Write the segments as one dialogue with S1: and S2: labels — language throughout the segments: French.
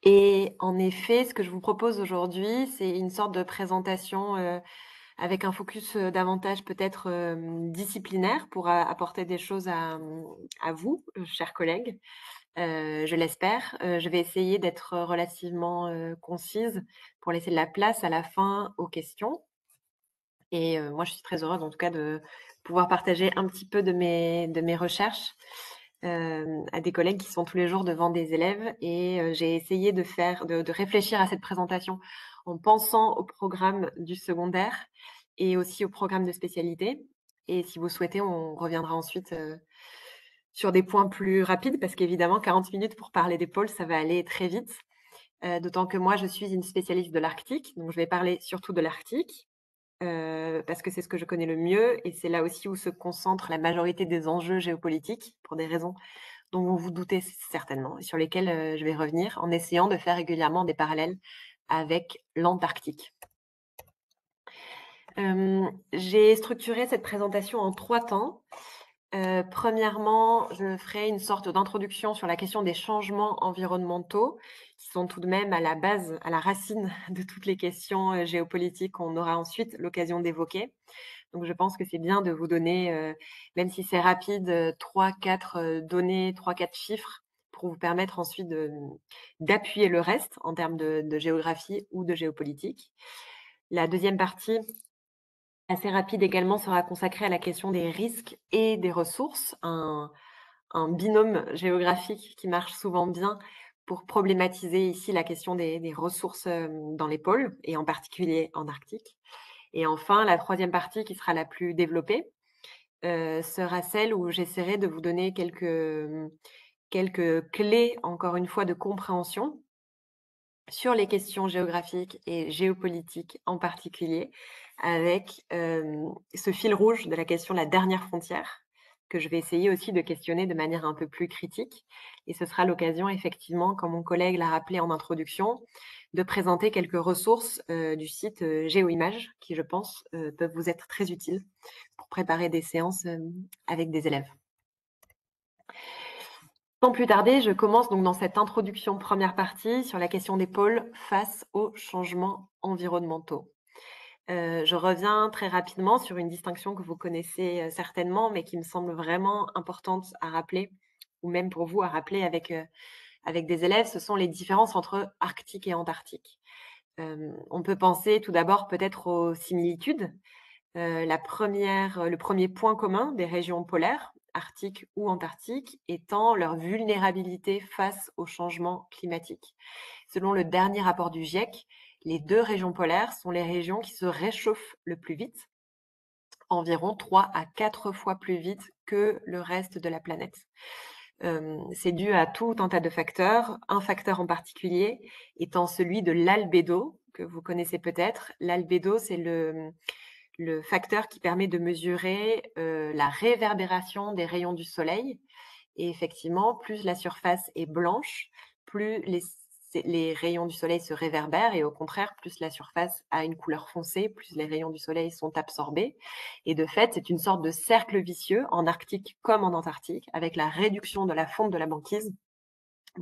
S1: Et en effet, ce que je vous propose aujourd'hui, c'est une sorte de présentation, avec un focus, davantage peut-être, disciplinaire pour a apporter des choses à vous, chers collègues, je l'espère. Je vais essayer d'être relativement, concise pour laisser de la place à la fin aux questions et moi je suis très heureuse en tout cas de pouvoir partager un petit peu de mes recherches, à des collègues qui sont tous les jours devant des élèves et j'ai essayé de réfléchir à cette présentation en pensant au programme du secondaire et aussi au programme de spécialité et si vous souhaitez, on reviendra ensuite, sur des points plus rapides parce qu'évidemment 40 minutes pour parler des pôles, ça va aller très vite, d'autant que moi je suis une spécialiste de l'Arctique, donc je vais parler surtout de l'Arctique, parce que c'est ce que je connais le mieux et c'est là aussi où se concentre la majorité des enjeux géopolitiques pour des raisons dont vous vous doutez certainement et sur lesquels, je vais revenir en essayant de faire régulièrement des parallèles avec l'Antarctique. J'ai structuré cette présentation en 3 temps. Premièrement, je ferai une sorte d'introduction sur la question des changements environnementaux, qui sont tout de même à la base, à la racine de toutes les questions, géopolitiques qu'on aura ensuite l'occasion d'évoquer. Donc je pense que c'est bien de vous donner, même si c'est rapide, 3-4, données, 3-4 chiffres pour vous permettre ensuite d'appuyer le reste en termes de géographie ou de géopolitique. La deuxième partie, assez rapide également, sera consacrée à la question des risques et des ressources, un binôme géographique qui marche souvent bien pour problématiser ici la question des ressources, dans les pôles et en particulier en Arctique. Et enfin, la troisième partie qui sera la plus développée, sera celle où j'essaierai de vous donner quelques clés, encore une fois, de compréhension sur les questions géographiques et géopolitiques en particulier, avec, ce fil rouge de la question de la dernière frontière, que je vais essayer aussi de questionner de manière un peu plus critique et ce sera l'occasion effectivement, comme mon collègue l'a rappelé en introduction, de présenter quelques ressources, du site, GeoImages qui, je pense, peuvent vous être très utiles pour préparer des séances, avec des élèves. Sans plus tarder, je commence donc dans cette introduction première partie sur la question des pôles face aux changements environnementaux. Je reviens très rapidement sur une distinction que vous connaissez, certainement, mais qui me semble vraiment importante à rappeler ou même pour vous à rappeler avec des élèves, ce sont les différences entre Arctique et Antarctique. On peut penser tout d'abord peut-être aux similitudes. Le premier point commun des régions polaires, arctiques ou antarctiques, étant leur vulnérabilité face au changement climatique. Selon le dernier rapport du GIEC, les 2 régions polaires sont les régions qui se réchauffent le plus vite, environ 3 à 4 fois plus vite que le reste de la planète. C'est dû à tout un tas de facteurs, un facteur en particulier étant celui de l'albédo, que vous connaissez peut-être. L'albédo, c'est le facteur qui permet de mesurer, la réverbération des rayons du soleil et effectivement, plus la surface est blanche, plus les rayons du soleil se réverbèrent et au contraire, plus la surface a une couleur foncée, plus les rayons du soleil sont absorbés et de fait, c'est une sorte de cercle vicieux en Arctique comme en Antarctique avec la réduction de la fonte de la banquise,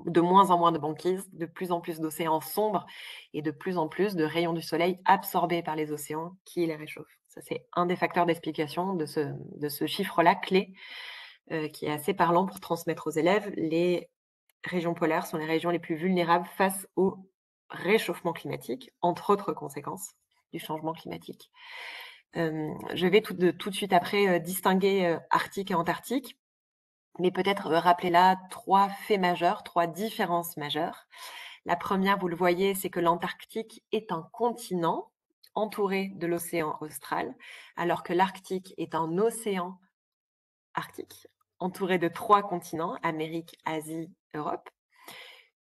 S1: de moins en moins de banquise, de plus en plus d'océans sombres et de plus en plus de rayons du soleil absorbés par les océans qui les réchauffent. Ça, c'est un des facteurs d'explication de ce chiffre-là clé, qui est assez parlant pour transmettre aux élèves. Les régions polaires sont les régions les plus vulnérables face au réchauffement climatique, entre autres conséquences du changement climatique. Je vais tout de suite après, distinguer, Arctique et Antarctique, mais peut-être, rappeler là 3 faits majeurs, 3 différences majeures. La première, vous le voyez, c'est que l'Antarctique est un continent entouré de l'océan austral, alors que l'Arctique est un océan arctique entouré de 3 continents, Amérique, Asie, Europe.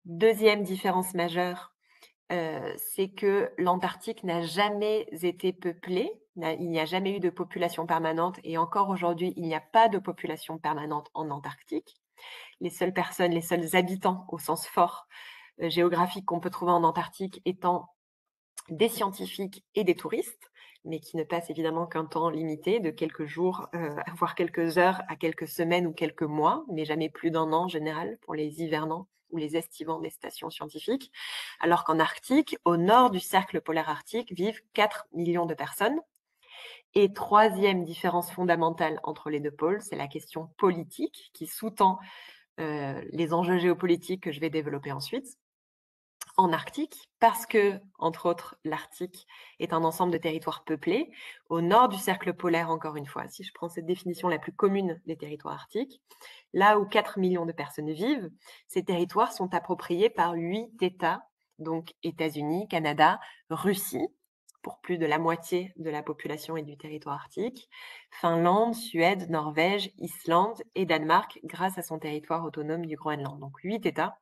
S1: Deuxième différence majeure, c'est que l'Antarctique n'a jamais été peuplé, il n'y a jamais eu de population permanente et encore aujourd'hui, il n'y a pas de population permanente en Antarctique. Les seules personnes, les seuls habitants au sens fort, géographique qu'on peut trouver en Antarctique étant des scientifiques et des touristes, mais qui ne passent évidemment qu'un temps limité de quelques jours, voire quelques heures à quelques semaines ou quelques mois, mais jamais plus d'1 an en général pour les hivernants ou les estivants des stations scientifiques, alors qu'en Arctique, au nord du cercle polaire arctique, vivent 4 millions de personnes. Et troisième différence fondamentale entre les deux pôles, c'est la question politique qui sous-tend les enjeux géopolitiques que je vais développer ensuite. En Arctique, parce que, entre autres, l'Arctique est un ensemble de territoires peuplés, au nord du cercle polaire, encore une fois, si je prends cette définition la plus commune des territoires arctiques, là où 4 millions de personnes vivent, ces territoires sont appropriés par 8 États, donc États-Unis, Canada, Russie, pour plus de la moitié de la population et du territoire arctique, Finlande, Suède, Norvège, Islande et Danemark, grâce à son territoire autonome du Groenland. Donc 8 États,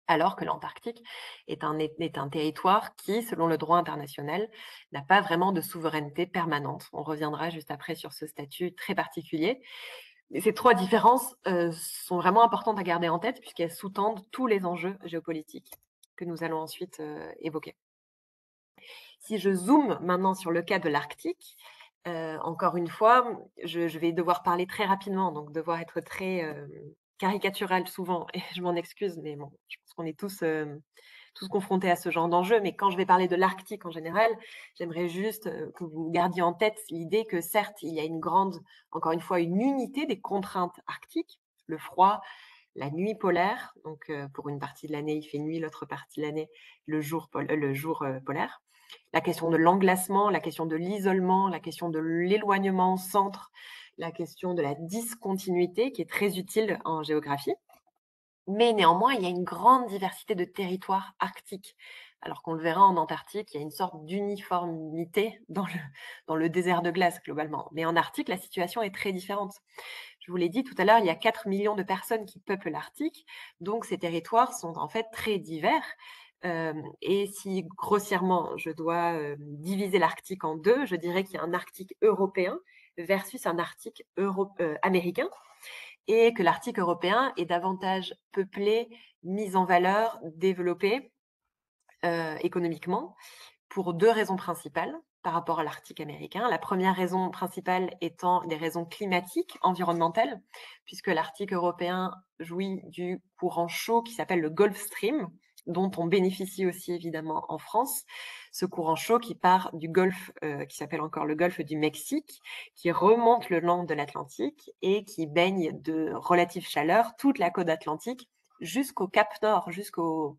S1: alors que l'Antarctique est un territoire qui, selon le droit international, n'a pas vraiment de souveraineté permanente. On reviendra juste après sur ce statut très particulier. Et ces trois différences sont vraiment importantes à garder en tête puisqu'elles sous-tendent tous les enjeux géopolitiques que nous allons ensuite évoquer. Si je zoome maintenant sur le cas de l'Arctique, encore une fois, je vais devoir parler très rapidement, donc devoir être très caricatural souvent, et je m'en excuse, mais bon, je pense qu'on est tous confrontés à ce genre d'enjeu. Mais quand je vais parler de l'Arctique en général, j'aimerais juste que vous gardiez en tête l'idée que certes, il y a encore une fois, une unité des contraintes arctiques, le froid, la nuit polaire, donc pour une partie de l'année, il fait nuit, l'autre partie de l'année, le jour polaire. La question de l'englacement, la question de l'isolement, la question de l'éloignement au centre, la question de la discontinuité qui est très utile en géographie. Mais néanmoins, il y a une grande diversité de territoires arctiques. Alors qu'on le verra en Antarctique, il y a une sorte d'uniformité dans le désert de glace globalement. Mais en Arctique, la situation est très différente. Je vous l'ai dit tout à l'heure, il y a 4 millions de personnes qui peuplent l'Arctique, donc ces territoires sont en fait très divers. Et si grossièrement je dois diviser l'Arctique en deux, je dirais qu'il y a un Arctique européen versus un Arctique américain, et que l'Arctique européen est davantage peuplé, mis en valeur, développé économiquement, pour deux raisons principales par rapport à l'Arctique américain. La première raison principale étant des raisons climatiques, environnementales, puisque l'Arctique européen jouit du courant chaud qui s'appelle le Gulf Stream, dont on bénéficie aussi évidemment en France. Ce courant chaud qui part du Golfe, qui s'appelle encore le Golfe du Mexique, qui remonte le long de l'Atlantique et qui baigne de relative chaleur toute la côte atlantique jusqu'au Cap Nord, jusqu'au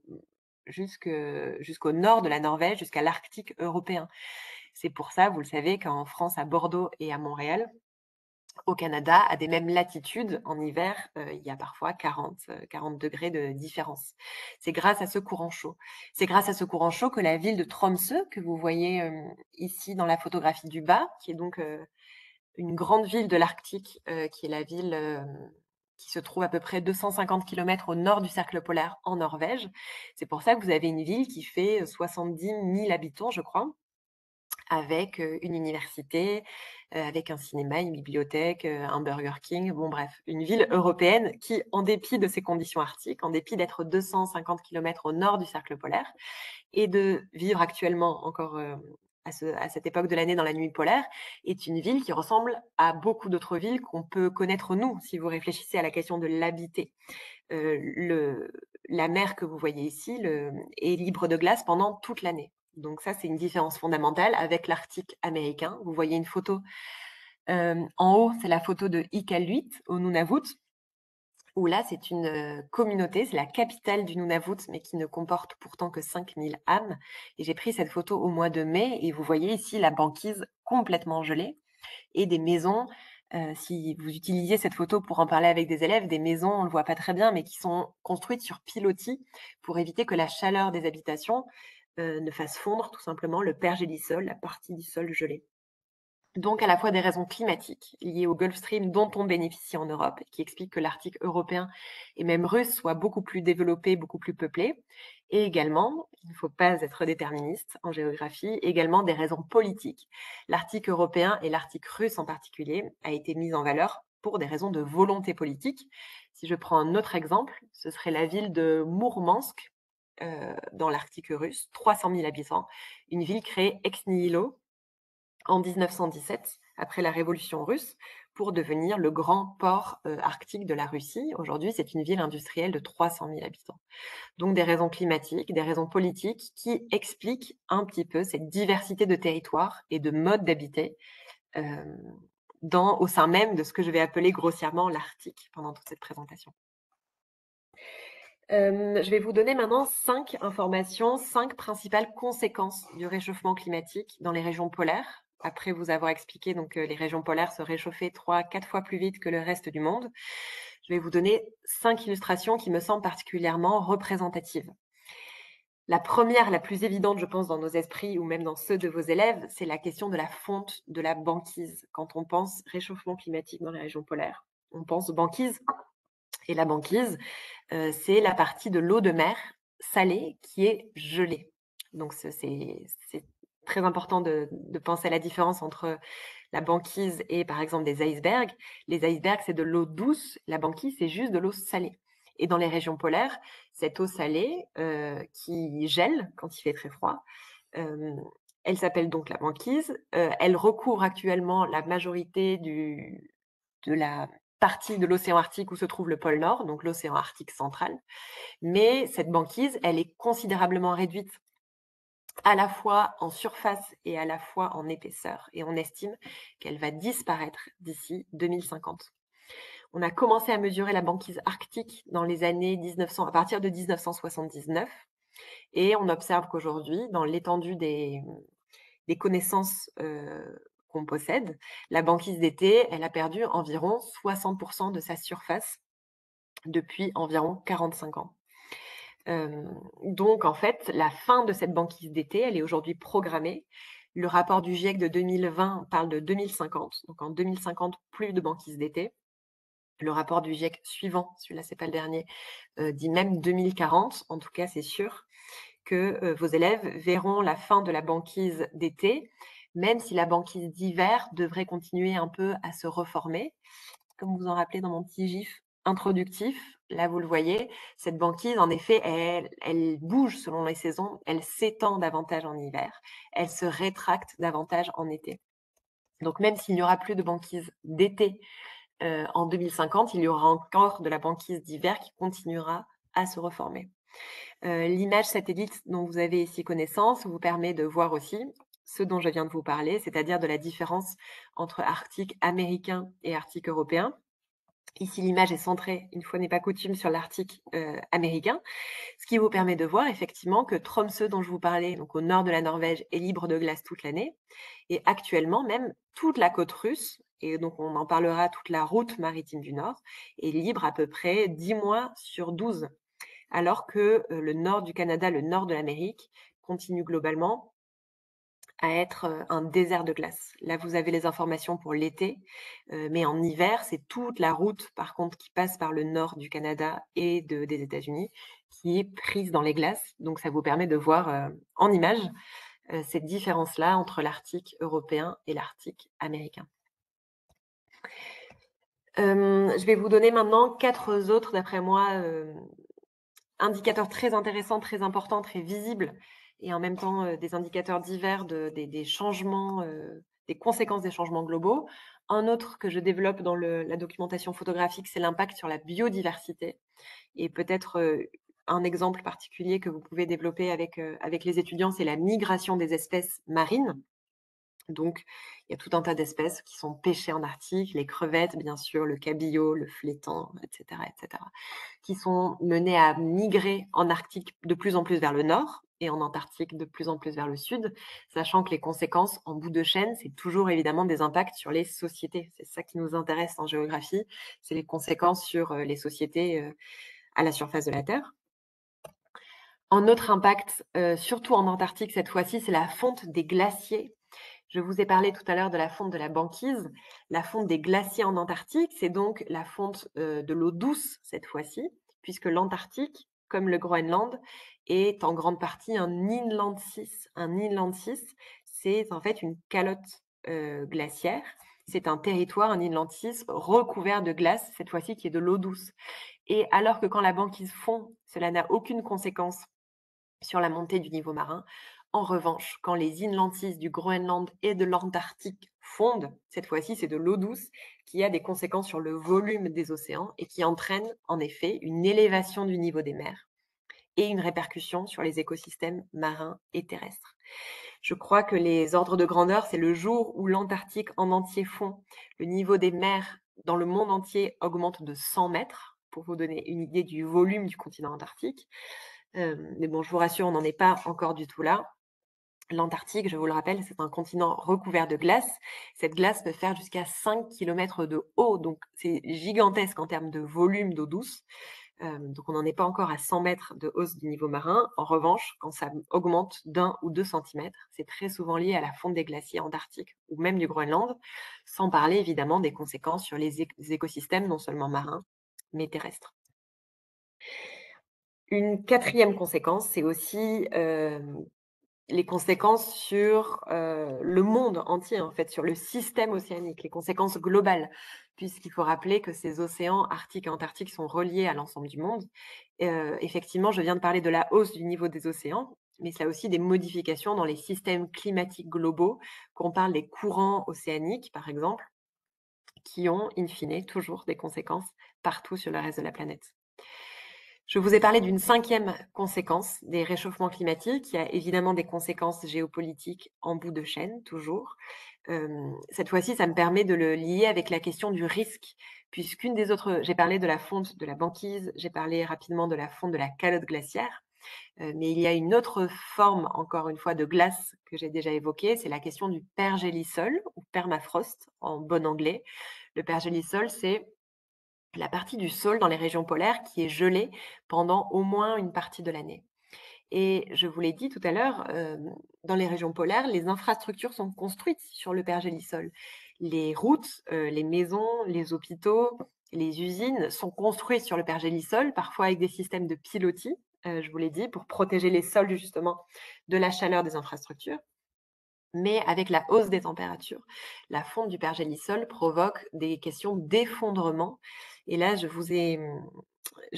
S1: nord de la Norvège, jusqu'à l'Arctique européen. C'est pour ça, vous le savez, qu'en France, à Bordeaux et à Montréal, au Canada, à des mêmes latitudes, en hiver, il y a parfois 40 degrés de différence. C'est grâce à ce courant chaud. C'est grâce à ce courant chaud que la ville de Tromsø, que vous voyez ici dans la photographie du bas, qui est donc une grande ville de l'Arctique, qui est la ville qui se trouve à peu près 250 km au nord du cercle polaire en Norvège. C'est pour ça que vous avez une ville qui fait 70 000 habitants, je crois, avec une université, avec un cinéma, une bibliothèque, un Burger King, bon bref, une ville européenne qui, en dépit de ses conditions arctiques, en dépit d'être 250 km au nord du cercle polaire et de vivre actuellement encore à cette époque de l'année dans la nuit polaire, est une ville qui ressemble à beaucoup d'autres villes qu'on peut connaître nous, si vous réfléchissez à la question de l'habiter. La mer que vous voyez ici est libre de glace pendant toute l'année. Donc ça, c'est une différence fondamentale avec l'Arctique américain. Vous voyez une photo en haut, c'est la photo de Iqaluit au Nunavut, où là, c'est une communauté, c'est la capitale du Nunavut, mais qui ne comporte pourtant que 5000 âmes. Et j'ai pris cette photo au mois de mai, et vous voyez ici la banquise complètement gelée, et des maisons, si vous utilisiez cette photo pour en parler avec des élèves, des maisons, on ne le voit pas très bien, mais qui sont construites sur pilotis pour éviter que la chaleur des habitations ne fasse fondre tout simplement le pergélisol, la partie du sol gelé. Donc à la fois des raisons climatiques liées au Gulf Stream dont on bénéficie en Europe, qui expliquent que l'Arctique européen et même russe soit beaucoup plus développé, beaucoup plus peuplé, et également, il ne faut pas être déterministe en géographie, également des raisons politiques. L'Arctique européen et l'Arctique russe en particulier a été mis en valeur pour des raisons de volonté politique. Si je prends un autre exemple, ce serait la ville de Mourmansk, dans l'Arctique russe, 300 000 habitants, une ville créée ex nihilo en 1917, après la Révolution russe, pour devenir le grand port arctique de la Russie. Aujourd'hui, c'est une ville industrielle de 300 000 habitants. Donc des raisons climatiques, des raisons politiques qui expliquent un petit peu cette diversité de territoires et de modes d'habiter au sein même de ce que je vais appeler grossièrement l'Arctique pendant toute cette présentation. Je vais vous donner maintenant 5 informations, 5 principales conséquences du réchauffement climatique dans les régions polaires. Après vous avoir expliqué donc les régions polaires se réchauffaient 3-4 fois plus vite que le reste du monde, je vais vous donner 5 illustrations qui me semblent particulièrement représentatives. La première, la plus évidente, je pense, dans nos esprits ou même dans ceux de vos élèves, c'est la question de la fonte de la banquise. Quand on pense réchauffement climatique dans les régions polaires, on pense banquise. Et la banquise, c'est la partie de l'eau de mer salée qui est gelée. Donc c'est très important de penser à la différence entre la banquise et par exemple des icebergs. Les icebergs, c'est de l'eau douce, la banquise, c'est juste de l'eau salée. Et dans les régions polaires, cette eau salée qui gèle quand il fait très froid, elle s'appelle donc la banquise. Elle recouvre actuellement la majorité de la partie de l'océan Arctique où se trouve le pôle Nord, donc l'océan Arctique central. Mais cette banquise, elle est considérablement réduite à la fois en surface et à la fois en épaisseur. Et on estime qu'elle va disparaître d'ici 2050. On a commencé à mesurer la banquise arctique dans les années 1900, à partir de 1979. Et on observe qu'aujourd'hui, dans l'étendue des connaissances qu'on possède, la banquise d'été, elle a perdu environ 60% de sa surface depuis environ 45 ans. Donc, en fait, la fin de cette banquise d'été, elle est aujourd'hui programmée. Le rapport du GIEC de 2020 parle de 2050. Donc, en 2050, plus de banquise d'été. Le rapport du GIEC suivant, celui-là, c'est pas le dernier, dit même 2040. En tout cas, c'est sûr que vos élèves verront la fin de la banquise d'été, même si la banquise d'hiver devrait continuer un peu à se reformer. Comme vous en rappelez dans mon petit gif introductif, là vous le voyez, cette banquise, en effet, elle bouge selon les saisons, elle s'étend davantage en hiver, elle se rétracte davantage en été. Donc même s'il n'y aura plus de banquise d'été en 2050, il y aura encore de la banquise d'hiver qui continuera à se reformer. L'image satellite dont vous avez ici connaissance vous permet de voir aussi ce dont je viens de vous parler, c'est-à-dire de la différence entre Arctique américain et Arctique européen. Ici, l'image est centrée, une fois n'est pas coutume, sur l'Arctique américain, ce qui vous permet de voir effectivement que Tromsø, dont je vous parlais, donc au nord de la Norvège, est libre de glace toute l'année. Et actuellement, même toute la côte russe, et donc on en parlera, toute la route maritime du Nord, est libre à peu près 10 mois sur 12. Alors que le nord du Canada, le nord de l'Amérique, continue globalement à être un désert de glace. Là, vous avez les informations pour l'été, mais en hiver, c'est toute la route, par contre, qui passe par le nord du Canada et des États-Unis, qui est prise dans les glaces. Donc, ça vous permet de voir en image cette différence-là entre l'Arctique européen et l'Arctique américain. Je vais vous donner maintenant 4 autres, d'après moi, indicateurs très intéressants, très importants, très visibles, et en même temps des indicateurs divers des changements, des conséquences des changements globaux. Un autre que je développe dans la documentation photographique, c'est l'impact sur la biodiversité. Et peut-être un exemple particulier que vous pouvez développer avec les étudiants, c'est la migration des espèces marines. Donc, il y a tout un tas d'espèces qui sont pêchées en Arctique, les crevettes, bien sûr, le cabillaud, le flétan, etc., qui sont menées à migrer en Arctique de plus en plus vers le nord et en Antarctique de plus en plus vers le sud, sachant que les conséquences en bout de chaîne, c'est toujours évidemment des impacts sur les sociétés. C'est ça qui nous intéresse en géographie, c'est les conséquences sur les sociétés à la surface de la Terre. Un autre impact, surtout en Antarctique cette fois-ci, c'est la fonte des glaciers. Je vous ai parlé tout à l'heure de la fonte de la banquise. La fonte des glaciers en Antarctique, c'est donc la fonte de l'eau douce cette fois-ci, puisque l'Antarctique, comme le Groenland, est en grande partie un inland sea. Un inland sea, c'est en fait une calotte glaciaire. C'est un territoire, un inland sea, recouvert de glace, cette fois-ci qui est de l'eau douce. Et alors que quand la banquise fond, cela n'a aucune conséquence sur la montée du niveau marin. En revanche, quand les inland seas du Groenland et de l'Antarctique fondent. Cette fois-ci, c'est de l'eau douce qui a des conséquences sur le volume des océans et qui entraîne en effet une élévation du niveau des mers et une répercussion sur les écosystèmes marins et terrestres. Je crois que les ordres de grandeur, c'est le jour où l'Antarctique en entier fond. Le niveau des mers dans le monde entier augmente de 100 mètres, pour vous donner une idée du volume du continent antarctique. Mais bon, je vous rassure, on n'en est pas encore du tout là. L'Antarctique, je vous le rappelle, c'est un continent recouvert de glace. Cette glace peut faire jusqu'à 5 km de haut, donc c'est gigantesque en termes de volume d'eau douce. Donc on n'en est pas encore à 100 mètres de hausse du niveau marin. En revanche, quand ça augmente d'1 ou 2 centimètres, c'est très souvent lié à la fonte des glaciers antarctiques ou même du Groenland, sans parler évidemment des conséquences sur les écosystèmes non seulement marins, mais terrestres. Une quatrième conséquence, c'est aussi les conséquences sur le monde entier, en fait, sur le système océanique, les conséquences globales, puisqu'il faut rappeler que ces océans arctiques et antarctiques sont reliés à l'ensemble du monde. Effectivement, je viens de parler de la hausse du niveau des océans, mais il y a aussi des modifications dans les systèmes climatiques globaux, qu'on parle des courants océaniques, par exemple, qui ont, in fine, toujours des conséquences partout sur le reste de la planète. Je vous ai parlé d'une cinquième conséquence des réchauffements climatiques. Il y a évidemment des conséquences géopolitiques en bout de chaîne, toujours. Cette fois-ci, ça me permet de le lier avec la question du risque, puisqu'une des autres, j'ai parlé de la fonte de la banquise, j'ai parlé rapidement de la fonte de la calotte glaciaire, mais il y a une autre forme, encore une fois, de glace que j'ai déjà évoquée, c'est la question du pergélisol, ou permafrost en bon anglais. Le pergélisol, c'est la partie du sol dans les régions polaires qui est gelée pendant au moins une partie de l'année. Et je vous l'ai dit tout à l'heure, dans les régions polaires, les infrastructures sont construites sur le pergélisol. Les routes, les maisons, les hôpitaux, les usines sont construites sur le pergélisol, parfois avec des systèmes de pilotis, je vous l'ai dit, pour protéger les sols justement de la chaleur des infrastructures. Mais avec la hausse des températures, la fonte du pergélisol provoque des questions d'effondrement. Et là, je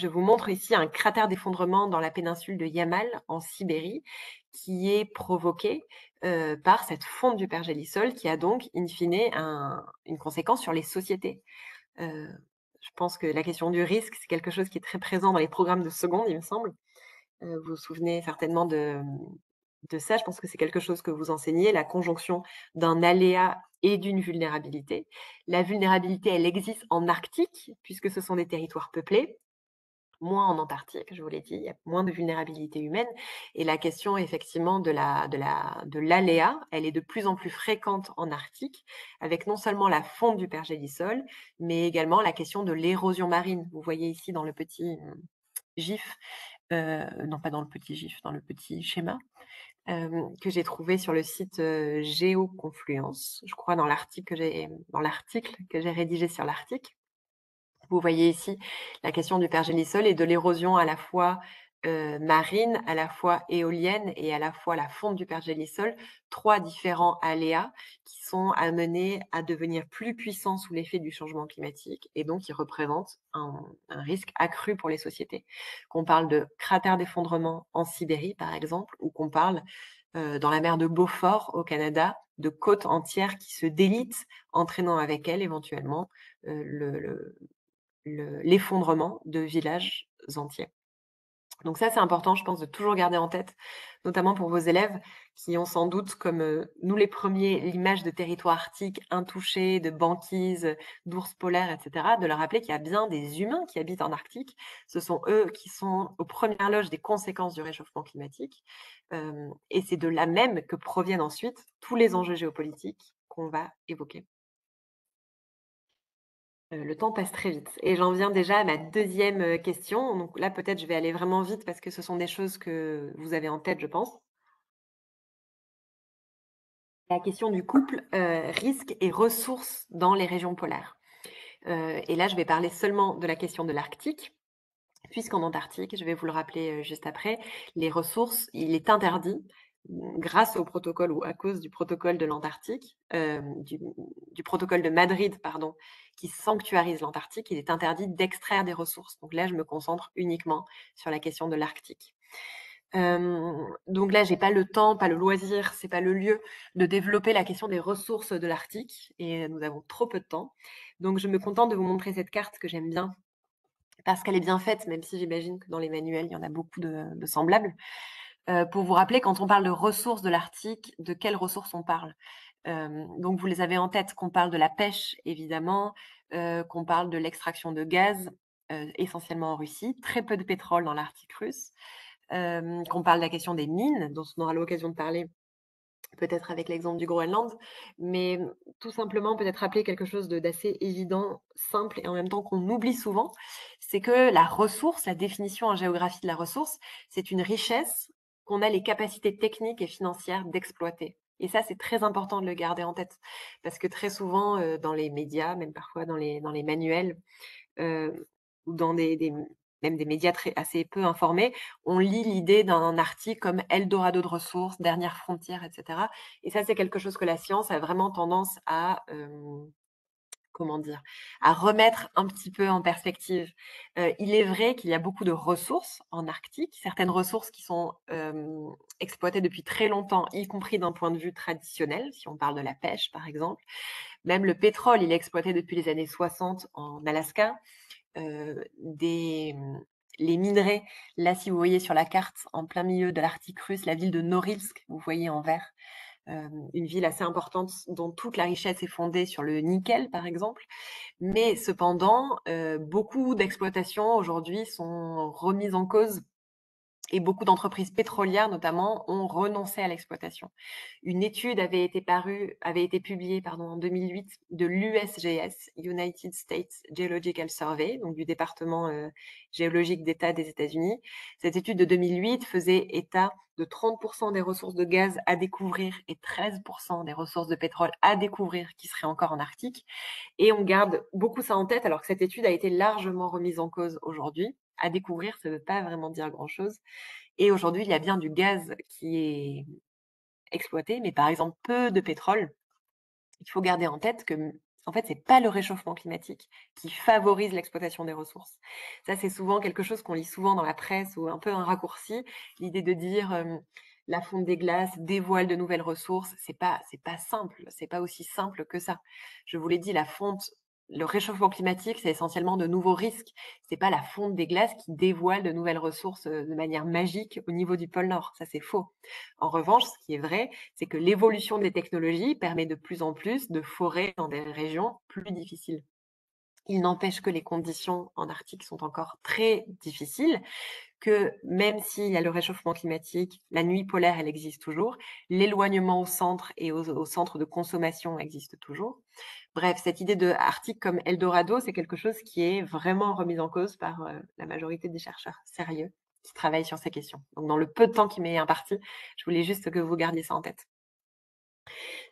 S1: vous montre ici un cratère d'effondrement dans la péninsule de Yamal, en Sibérie, qui est provoqué par cette fonte du pergélisol, qui a donc, in fine, une conséquence sur les sociétés. Je pense que la question du risque, c'est quelque chose qui est très présent dans les programmes de seconde, il me semble. Vous vous souvenez certainement de ça. Je pense que c'est quelque chose que vous enseignez, la conjonction d'un aléa et d'une vulnérabilité. La vulnérabilité, elle existe en Arctique, puisque ce sont des territoires peuplés, moins en Antarctique, je vous l'ai dit, il y a moins de vulnérabilité humaine. Et la question, effectivement, de l'aléa, elle est de plus en plus fréquente en Arctique, avec non seulement la fonte du pergélisol, mais également la question de l'érosion marine. Vous voyez ici dans le petit gif, non pas dans le petit gif, dans le petit schéma, que j'ai trouvé sur le site Géoconfluence, je crois dans l'article que j'ai rédigé sur l'Arctique. Vous voyez ici la question du pergélisol et de l'érosion à la fois marine, à la fois éolienne et à la fois la fonte du pergélisol, 3 différents aléas qui sont amenés à devenir plus puissants sous l'effet du changement climatique et donc qui représentent un risque accru pour les sociétés. Qu'on parle de cratères d'effondrement en Sibérie, par exemple, ou qu'on parle dans la mer de Beaufort au Canada, de côtes entières qui se délitent, entraînant avec elles éventuellement l'effondrement de villages entiers. Donc ça, c'est important, je pense, de toujours garder en tête, notamment pour vos élèves qui ont sans doute, comme nous les premiers, l'image de territoire arctique intouché, de banquise, d'ours polaires, etc., de leur rappeler qu'il y a bien des humains qui habitent en Arctique. Ce sont eux qui sont aux premières loges des conséquences du réchauffement climatique. Et c'est de là même que proviennent ensuite tous les enjeux géopolitiques qu'on va évoquer. Le temps passe très vite et j'en viens déjà à ma deuxième question. Donc là, peut-être, je vais aller vraiment vite parce que ce sont des choses que vous avez en tête, je pense. La question du couple, risques et ressources dans les régions polaires. Et là, je vais parler seulement de la question de l'Arctique, puisqu'en Antarctique, je vais vous le rappeler, juste après, les ressources, il est interdit, grâce au protocole ou à cause du protocole de l'Antarctique, du protocole de Madrid, pardon, qui sanctuarise l'Antarctique, il est interdit d'extraire des ressources. Donc là, je me concentre uniquement sur la question de l'Arctique. Donc là, j'ai pas le temps, pas le loisir, c'est pas le lieu de développer la question des ressources de l'Arctique et nous avons trop peu de temps. Donc je me contente de vous montrer cette carte que j'aime bien parce qu'elle est bien faite, même si j'imagine que dans les manuels, il y en a beaucoup de semblables. Pour vous rappeler, quand on parle de ressources de l'Arctique, de quelles ressources on parle? Donc vous les avez en tête, qu'on parle de la pêche évidemment, qu'on parle de l'extraction de gaz, essentiellement en Russie, très peu de pétrole dans l'Arctique russe, qu'on parle de la question des mines, dont on aura l'occasion de parler peut-être avec l'exemple du Groenland, mais tout simplement peut-être rappeler quelque chose d'assez évident, simple et en même temps qu'on oublie souvent, c'est que la ressource, la définition en géographie de la ressource, c'est une richesse qu'on a les capacités techniques et financières d'exploiter. Et ça, c'est très important de le garder en tête, parce que très souvent, dans les médias, même parfois dans les manuels, ou dans des même des médias très assez peu informés, on lit l'idée d'un article comme Eldorado de ressources, dernière frontière, et cetera. Et ça, c'est quelque chose que la science a vraiment tendance à, comment dire? À remettre un petit peu en perspective. Il est vrai qu'il y a beaucoup de ressources en Arctique, certaines ressources qui sont, exploitées depuis très longtemps, y compris d'un point de vue traditionnel, si on parle de la pêche, par exemple. Même le pétrole, il est exploité depuis les années 60 en Alaska. Des les minerais, là, si vous voyez sur la carte, en plein milieu de l'Arctique russe, la ville de Norilsk, vous voyez en vert, une ville assez importante dont toute la richesse est fondée sur le nickel, par exemple. Mais cependant, beaucoup d'exploitations aujourd'hui sont remises en cause et beaucoup d'entreprises pétrolières, notamment, ont renoncé à l'exploitation. Une étude avait été publiée en 2008 de l'USGS, United States Geological Survey, donc du département géologique d'État des États-Unis. Cette étude de 2008 faisait état de 30% des ressources de gaz à découvrir et 13% des ressources de pétrole à découvrir qui seraient encore en Arctique. Et on garde beaucoup ça en tête, alors que cette étude a été largement remise en cause aujourd'hui. À découvrir, ça ne veut pas vraiment dire grand-chose. Et aujourd'hui, il y a bien du gaz qui est exploité, mais par exemple peu de pétrole. Il faut garder en tête que, en fait, c'est pas le réchauffement climatique qui favorise l'exploitation des ressources. Ça, c'est souvent quelque chose qu'on lit souvent dans la presse ou un peu un raccourci. L'idée de dire, la fonte des glaces dévoile de nouvelles ressources, c'est pas simple, c'est pas aussi simple que ça. Je vous l'ai dit, le réchauffement climatique, c'est essentiellement de nouveaux risques. C'est pas la fonte des glaces qui dévoile de nouvelles ressources, de manière magique au niveau du pôle Nord. Ça, c'est faux. En revanche, ce qui est vrai, c'est que l'évolution des technologies permet de plus en plus de forêts dans des régions plus difficiles. Il n'empêche que les conditions en Arctique sont encore très difficiles, que même s'il y a le réchauffement climatique, la nuit polaire, elle existe toujours, l'éloignement au centre et au centre de consommation existe toujours. Bref, cette idée de Arctique comme Eldorado, c'est quelque chose qui est vraiment remis en cause par la majorité des chercheurs sérieux qui travaillent sur ces questions. Donc, dans le peu de temps qui m'est imparti, je voulais juste que vous gardiez ça en tête.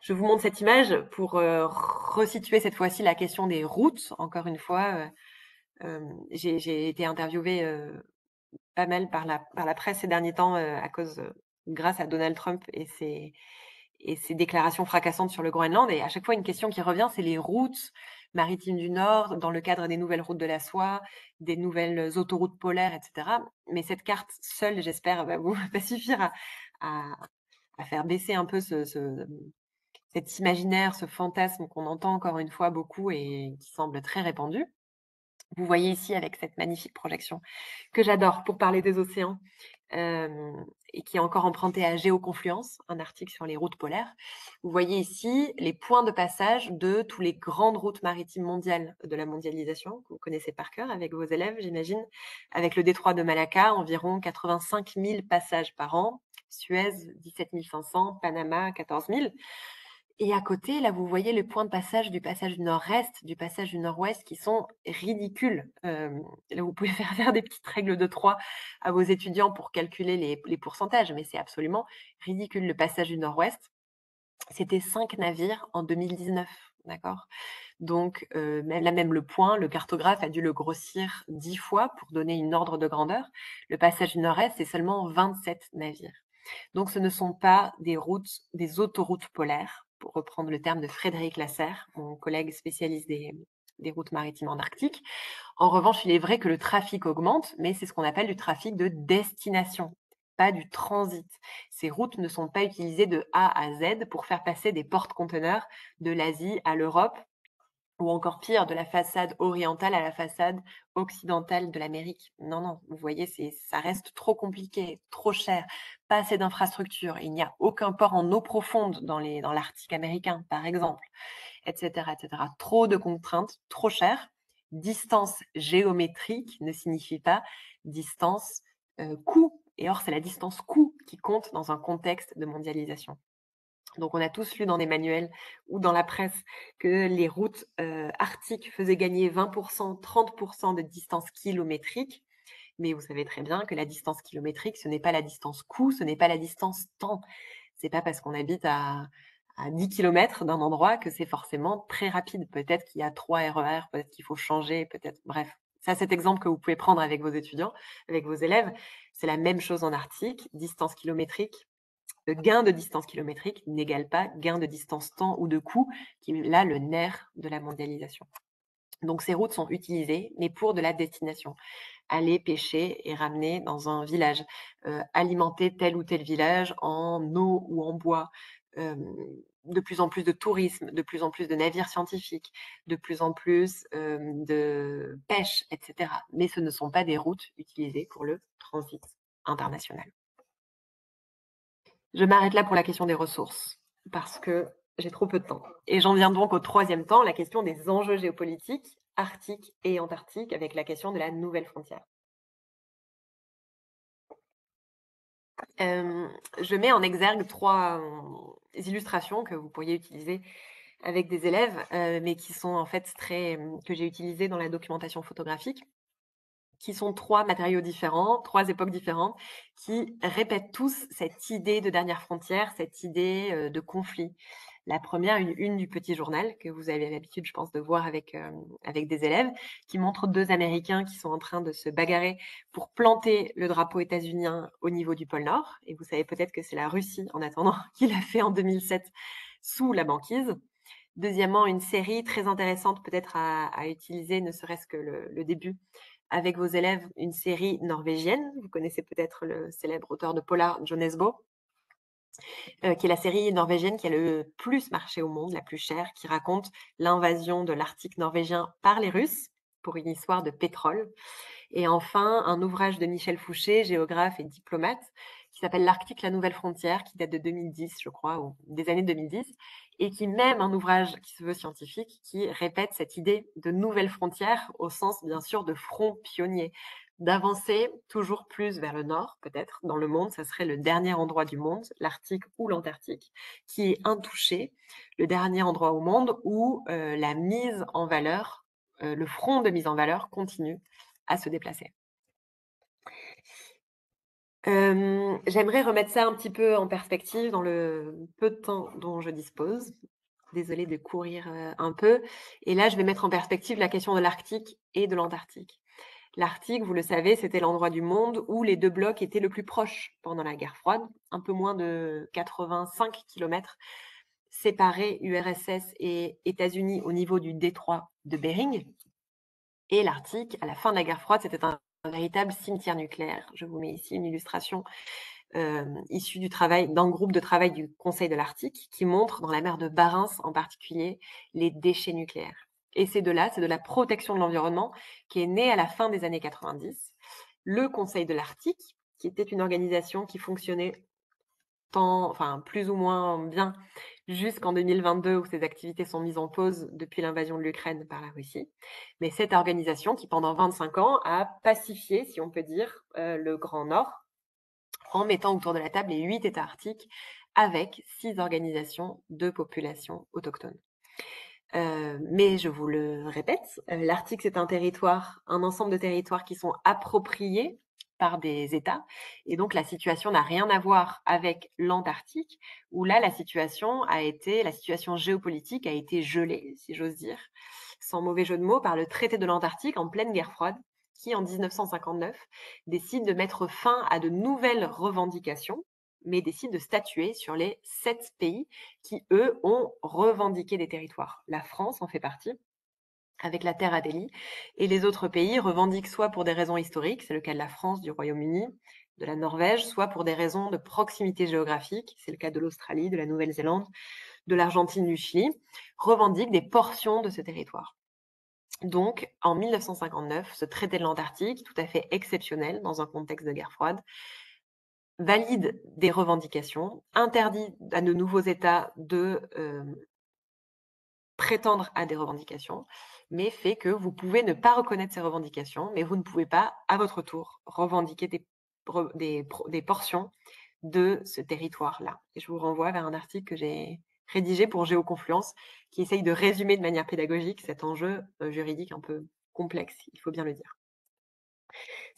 S1: Je vous montre cette image pour resituer cette fois-ci la question des routes. Encore une fois, j'ai été interviewée pas mal par la presse ces derniers temps grâce à Donald Trump et ses déclarations fracassantes sur le Groenland. Et à chaque fois, une question qui revient, c'est les routes maritimes du Nord dans le cadre des nouvelles routes de la soie, des nouvelles autoroutes polaires, etc. Mais cette carte seule, j'espère, va vous va suffire à, à faire baisser un peu cet imaginaire, ce fantasme qu'on entend encore une fois beaucoup et qui semble très répandu. Vous voyez ici avec cette magnifique projection que j'adore pour parler des océans, et qui est encore empruntée à Géoconfluence, un article sur les routes polaires. Vous voyez ici les points de passage de tous les grandes routes maritimes mondiales de la mondialisation, que vous connaissez par cœur avec vos élèves, j'imagine. Avec le détroit de Malacca, environ 85 000 passages par an. Suez, 17 500. Panama, 14 000. Et à côté, là, vous voyez les points de passage du nord-est, du passage du nord-ouest qui sont ridicules. Là, vous pouvez faire des petites règles de 3 à vos étudiants pour calculer les pourcentages, mais c'est absolument ridicule. Le passage du nord-ouest, c'était 5 navires en 2019, d'accord? Donc, même le point, le cartographe a dû le grossir 10 fois pour donner une ordre de grandeur. Le passage du nord-est, c'est seulement 27 navires. Donc, ce ne sont pas des autoroutes polaires, pour reprendre le terme de Frédéric Lasserre, mon collègue spécialiste des routes maritimes en Arctique. En revanche, il est vrai que le trafic augmente, mais c'est ce qu'on appelle du trafic de destination. pas du transit. Ces routes ne sont pas utilisées de A à Z pour faire passer des porte-conteneurs de l'Asie à l'Europe ou encore pire, de la façade orientale à la façade occidentale de l'Amérique. Non, non, vous voyez, ça reste trop compliqué, trop cher, pas assez d'infrastructures. Il n'y a aucun port en eau profonde dans l'Arctique américain, par exemple, etc., etc. Trop de contraintes, trop cher. Distance géométrique ne signifie pas distance coût. Et or, c'est la distance coût qui compte dans un contexte de mondialisation. Donc, on a tous lu dans des manuels ou dans la presse que les routes arctiques faisaient gagner 20%, 30% de distance kilométrique. Mais vous savez très bien que la distance kilométrique, ce n'est pas la distance coût, ce n'est pas la distance temps. C'est pas parce qu'on habite à 10 km d'un endroit que c'est forcément très rapide. Peut-être qu'il y a 3 RER, peut-être qu'il faut changer, peut-être. Bref, ça, cet exemple que vous pouvez prendre avec vos étudiants, avec vos élèves, c'est la même chose en Arctique, distance kilométrique. Le gain de distance kilométrique n'égale pas gain de distance temps ou de coût, qui est là le nerf de la mondialisation. Donc ces routes sont utilisées, mais pour de la destination. Aller pêcher et ramener dans un village, alimenter tel ou tel village en eau ou en bois, de plus en plus de tourisme, de plus en plus de navires scientifiques, de plus en plus de pêche, etc. Mais ce ne sont pas des routes utilisées pour le transit international. Je m'arrête là pour la question des ressources, parce que j'ai trop peu de temps. Et j'en viens donc au troisième temps, la question des enjeux géopolitiques, arctiques et antarctiques, avec la question de la nouvelle frontière. Je mets en exergue trois illustrations que vous pourriez utiliser avec des élèves, mais qui sont en fait que j'ai utilisées dans la documentation photographique, qui sont trois matériaux différents, trois époques différentes, qui répètent tous cette idée de dernière frontière, cette idée de conflit. La première, une du petit journal, que vous avez l'habitude, je pense, de voir avec des élèves, qui montre deux Américains qui sont en train de se bagarrer pour planter le drapeau états-unien au niveau du pôle Nord. Et vous savez peut-être que c'est la Russie, en attendant, qui l'a fait en 2007 sous la banquise. Deuxièmement, une série très intéressante peut-être à utiliser, ne serait-ce que le début, avec vos élèves, une série norvégienne. Vous connaissez peut-être le célèbre auteur de polar, Jon Esbo, qui est la série norvégienne qui a le plus marché au monde, la plus chère, qui raconte l'invasion de l'Arctique norvégien par les Russes pour une histoire de pétrole. Et enfin, un ouvrage de Michel Fouché, géographe et diplomate, qui s'appelle L'Arctique, la nouvelle frontière, qui date de 2010, je crois, ou des années 2010, et qui même un ouvrage qui se veut scientifique, qui répète cette idée de nouvelle frontière au sens, bien sûr, de front pionnier, d'avancer toujours plus vers le nord, peut-être, dans le monde. Ça serait le dernier endroit du monde, l'Arctique ou l'Antarctique, qui est intouché, le dernier endroit au monde où la mise en valeur, le front de mise en valeur continue à se déplacer. J'aimerais remettre ça un petit peu en perspective dans le peu de temps dont je dispose. Désolée de courir un peu. Et là, je vais mettre en perspective la question de l'Arctique et de l'Antarctique. L'Arctique, vous le savez, c'était l'endroit du monde où les deux blocs étaient le plus proches pendant la guerre froide, un peu moins de 85 km séparés URSS et États-Unis au niveau du détroit de Bering. Et l'Arctique, à la fin de la guerre froide, c'était un véritable cimetière nucléaire. Je vous mets ici une illustration issue d'un groupe de travail du Conseil de l'Arctique qui montre dans la mer de Barents en particulier les déchets nucléaires. Et c'est de la protection de l'environnement qui est née à la fin des années 90. Le Conseil de l'Arctique, qui était une organisation qui fonctionnait plus ou moins bien jusqu'en 2022 où ces activités sont mises en pause depuis l'invasion de l'Ukraine par la Russie. Mais cette organisation qui, pendant 25 ans, a pacifié, si on peut dire, le Grand Nord en mettant autour de la table les 8 États arctiques avec 6 organisations de populations autochtones. Mais je vous le répète, l'Arctique, c'est un ensemble de territoires qui sont appropriés par des États. Et donc, la situation n'a rien à voir avec l'Antarctique, où là, la situation géopolitique a été gelée, si j'ose dire, sans mauvais jeu de mots, par le traité de l'Antarctique en pleine guerre froide, qui, en 1959, décide de mettre fin à de nouvelles revendications, mais décide de statuer sur les 7 pays qui, eux, ont revendiqué des territoires. La France en fait partie, avec la terre Adélie, et les autres pays revendiquent soit pour des raisons historiques, c'est le cas de la France, du Royaume-Uni, de la Norvège, soit pour des raisons de proximité géographique, c'est le cas de l'Australie, de la Nouvelle-Zélande, de l'Argentine, du Chili, revendiquent des portions de ce territoire. Donc, en 1959, ce traité de l'Antarctique, tout à fait exceptionnel dans un contexte de guerre froide, valide des revendications, interdit à de nouveaux États de prétendre à des revendications, mais fait que vous pouvez ne pas reconnaître ces revendications, mais vous ne pouvez pas, à votre tour, revendiquer des portions de ce territoire-là. Et je vous renvoie vers un article que j'ai rédigé pour Géoconfluence, qui essaye de résumer de manière pédagogique cet enjeu juridique un peu complexe, il faut bien le dire.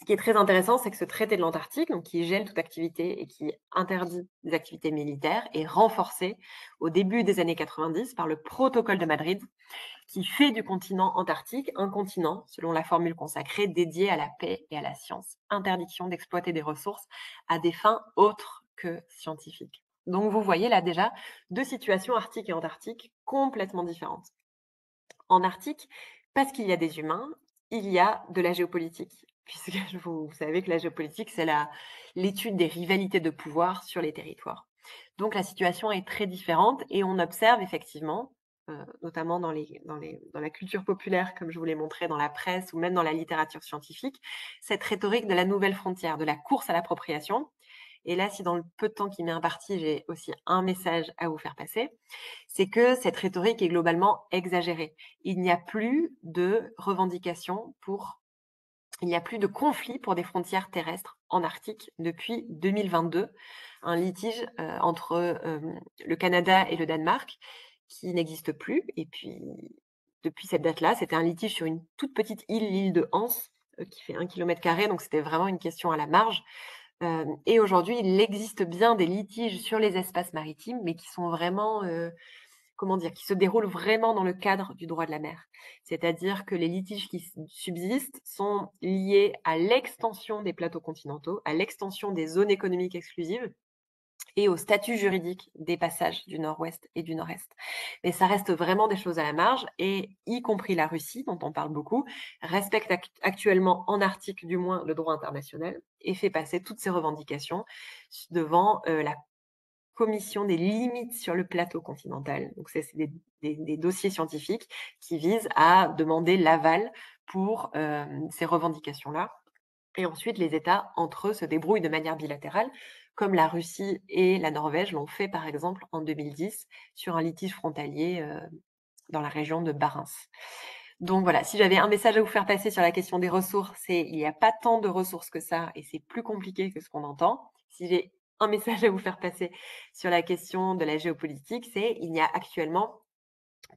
S1: Ce qui est très intéressant, c'est que ce traité de l'Antarctique, donc qui gèle toute activité et qui interdit des activités militaires, est renforcé au début des années 90 par le protocole de Madrid, qui fait du continent antarctique un continent, selon la formule consacrée, dédié à la paix et à la science. Interdiction d'exploiter des ressources à des fins autres que scientifiques. Donc vous voyez là déjà deux situations arctiques et antarctiques complètement différentes. En Arctique, parce qu'il y a des humains, il y a de la géopolitique, puisque vous savez que la géopolitique, c'est l'étude des rivalités de pouvoir sur les territoires. Donc la situation est très différente et on observe effectivement, notamment dans la culture populaire, comme je vous l'ai montré, dans la presse ou même dans la littérature scientifique, cette rhétorique de la nouvelle frontière, de la course à l'appropriation. Et là, si dans le peu de temps qui m'est imparti, j'ai aussi un message à vous faire passer, c'est que cette rhétorique est globalement exagérée. Il n'y a plus de revendications il n'y a plus de conflit pour des frontières terrestres en Arctique depuis 2022. Un litige entre le Canada et le Danemark qui n'existe plus. Et puis, depuis cette date-là, c'était un litige sur une toute petite île, l'île de Hans, qui fait 1 km². Donc, c'était vraiment une question à la marge. Et aujourd'hui, il existe bien des litiges sur les espaces maritimes, mais qui sont vraiment comment dire, qui se déroulent vraiment dans le cadre du droit de la mer. C'est-à-dire que les litiges qui subsistent sont liés à l'extension des plateaux continentaux, à l'extension des zones économiques exclusives et au statut juridique des passages du nord-ouest et du nord-est. Mais ça reste vraiment des choses à la marge et y compris la Russie, dont on parle beaucoup, respecte actuellement en Arctique du moins le droit international et fait passer toutes ses revendications devant la commission des limites sur le plateau continental. Donc, c'est des dossiers scientifiques qui visent à demander l'aval pour ces revendications-là. Et ensuite, les États, entre eux, se débrouillent de manière bilatérale, comme la Russie et la Norvège l'ont fait, par exemple, en 2010, sur un litige frontalier dans la région de Barents. Donc voilà, si j'avais un message à vous faire passer sur la question des ressources, c'est il n'y a pas tant de ressources que ça et c'est plus compliqué que ce qu'on entend. Si j'ai un message à vous faire passer sur la question de la géopolitique, c'est il n'y a actuellement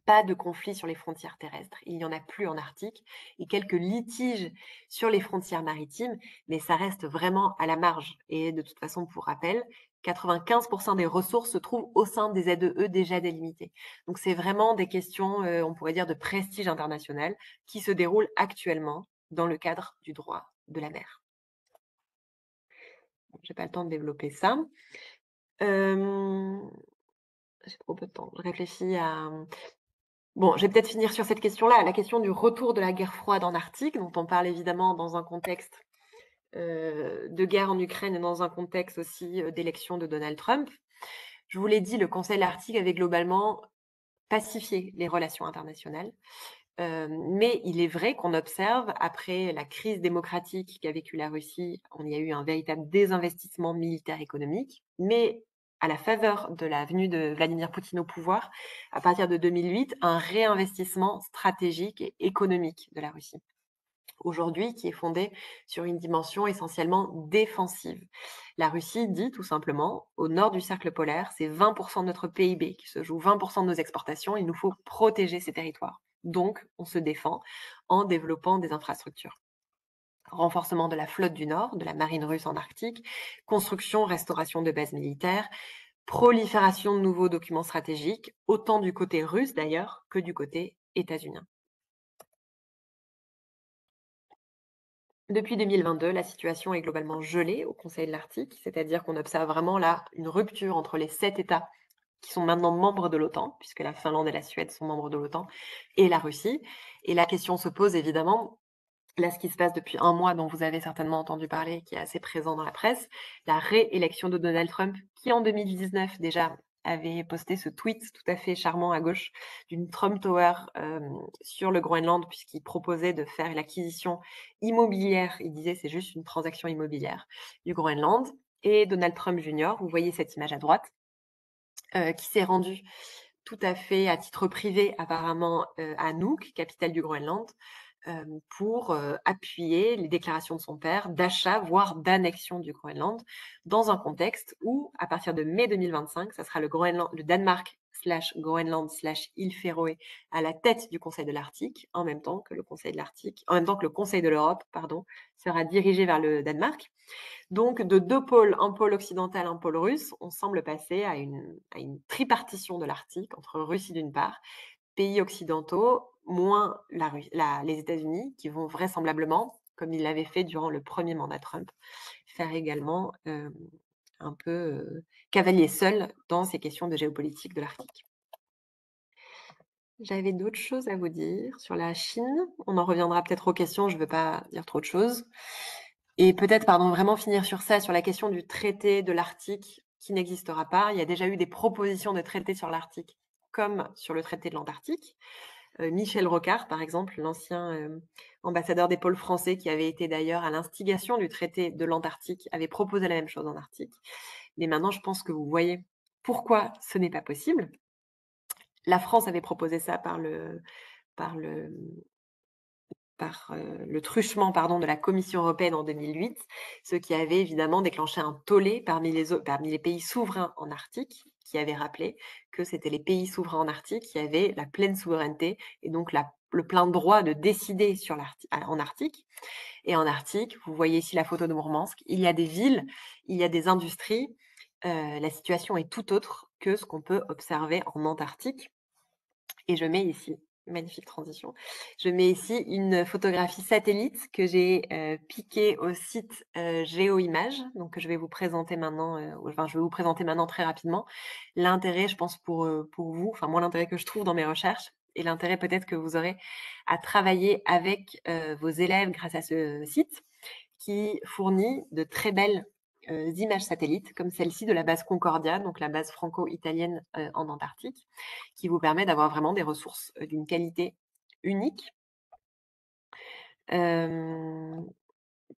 S1: pas de conflit sur les frontières terrestres. Il n'y en a plus en Arctique et quelques litiges sur les frontières maritimes, mais ça reste vraiment à la marge. Et de toute façon, pour rappel, 95% des ressources se trouvent au sein des ZEE déjà délimités. Donc c'est vraiment des questions, on pourrait dire, de prestige international qui se déroulent actuellement dans le cadre du droit de la mer. J'ai pas le temps de développer ça. J'ai trop peu de temps. Je réfléchis à bon, je vais peut-être finir sur cette question-là, la question du retour de la guerre froide en Arctique, dont on parle évidemment dans un contexte de guerre en Ukraine et dans un contexte aussi d'élection de Donald Trump. Je vous l'ai dit, le Conseil Arctique avait globalement pacifié les relations internationales. Mais il est vrai qu'on observe, après la crise démocratique qu'a vécue la Russie, on y a eu un véritable désinvestissement militaire économique, mais à la faveur de la venue de Vladimir Poutine au pouvoir, à partir de 2008, un réinvestissement stratégique et économique de la Russie. Aujourd'hui, qui est fondé sur une dimension essentiellement défensive. La Russie dit tout simplement, au nord du cercle polaire, c'est 20% de notre PIB qui se joue, 20% de nos exportations, il nous faut protéger ces territoires. Donc, on se défend en développant des infrastructures. Renforcement de la flotte du Nord, de la marine russe en Arctique, construction, restauration de bases militaires, prolifération de nouveaux documents stratégiques, autant du côté russe d'ailleurs que du côté états-unien. Depuis 2022, la situation est globalement gelée au Conseil de l'Arctique, c'est-à-dire qu'on observe vraiment là une rupture entre les 7 États qui sont maintenant membres de l'OTAN, puisque la Finlande et la Suède sont membres de l'OTAN, et la Russie. Et la question se pose évidemment, Là, ce qui se passe depuis un mois, dont vous avez certainement entendu parler, qui est assez présent dans la presse, la réélection de Donald Trump, qui en 2019 déjà avait posté ce tweet tout à fait charmant à gauche d'une Trump Tower sur le Groenland, puisqu'il proposait de faire l'acquisition immobilière. Il disait c'est juste une transaction immobilière du Groenland. Et Donald Trump Jr., vous voyez cette image à droite, qui s'est rendu tout à fait à titre privé apparemment à Nuuk, capitale du Groenland, pour appuyer les déclarations de son père d'achat, voire d'annexion du Groenland, dans un contexte où, à partir de mai 2025, ça sera le Danemark slash Groenland slash île Féroé à la tête du Conseil de l'Arctique, en même temps que le Conseil de l'Arctique, en même temps que le Conseil de l'Europe, pardon, sera dirigé vers le Danemark. Donc, de deux pôles, un pôle occidental, un pôle russe, on semble passer à une tripartition de l'Arctique entre Russie d'une part, pays occidentaux, moins les États-Unis, qui vont vraisemblablement, comme ils l'avaient fait durant le premier mandat Trump, faire également un peu cavalier seul dans ces questions de géopolitique de l'Arctique. J'avais d'autres choses à vous dire sur la Chine. On en reviendra peut-être aux questions, je ne veux pas dire trop de choses. Et peut-être, pardon, vraiment finir sur ça, sur la question du traité de l'Arctique qui n'existera pas. Il y a déjà eu des propositions de traité sur l'Arctique, comme sur le traité de l'Antarctique. Michel Rocard, par exemple, l'ancien ambassadeur des pôles français, qui avait été d'ailleurs à l'instigation du traité de l'Antarctique, avait proposé la même chose en Arctique. Mais maintenant, je pense que vous voyez pourquoi ce n'est pas possible. La France avait proposé ça par le truchement de la Commission européenne en 2008, ce qui avait évidemment déclenché un tollé parmi les pays souverains en Arctique, qui avaient rappelé que c'était les pays souverains en Arctique qui avaient la pleine souveraineté et donc le plein droit de décider en Arctique. Et en Arctique, vous voyez ici la photo de Mourmansk, il y a des villes, il y a des industries. La situation est tout autre que ce qu'on peut observer en Antarctique. Et je mets ici, magnifique transition, je mets ici une photographie satellite que j'ai piquée au site GeoImages, donc que je vais vous présenter maintenant, je vais vous présenter maintenant très rapidement. L'intérêt, je pense, pour vous, enfin moi l'intérêt que je trouve dans mes recherches, et l'intérêt peut-être que vous aurez à travailler avec vos élèves grâce à ce site, qui fournit de très belles images satellites, comme celle-ci de la base Concordia, donc la base franco-italienne en Antarctique, qui vous permet d'avoir vraiment des ressources d'une qualité unique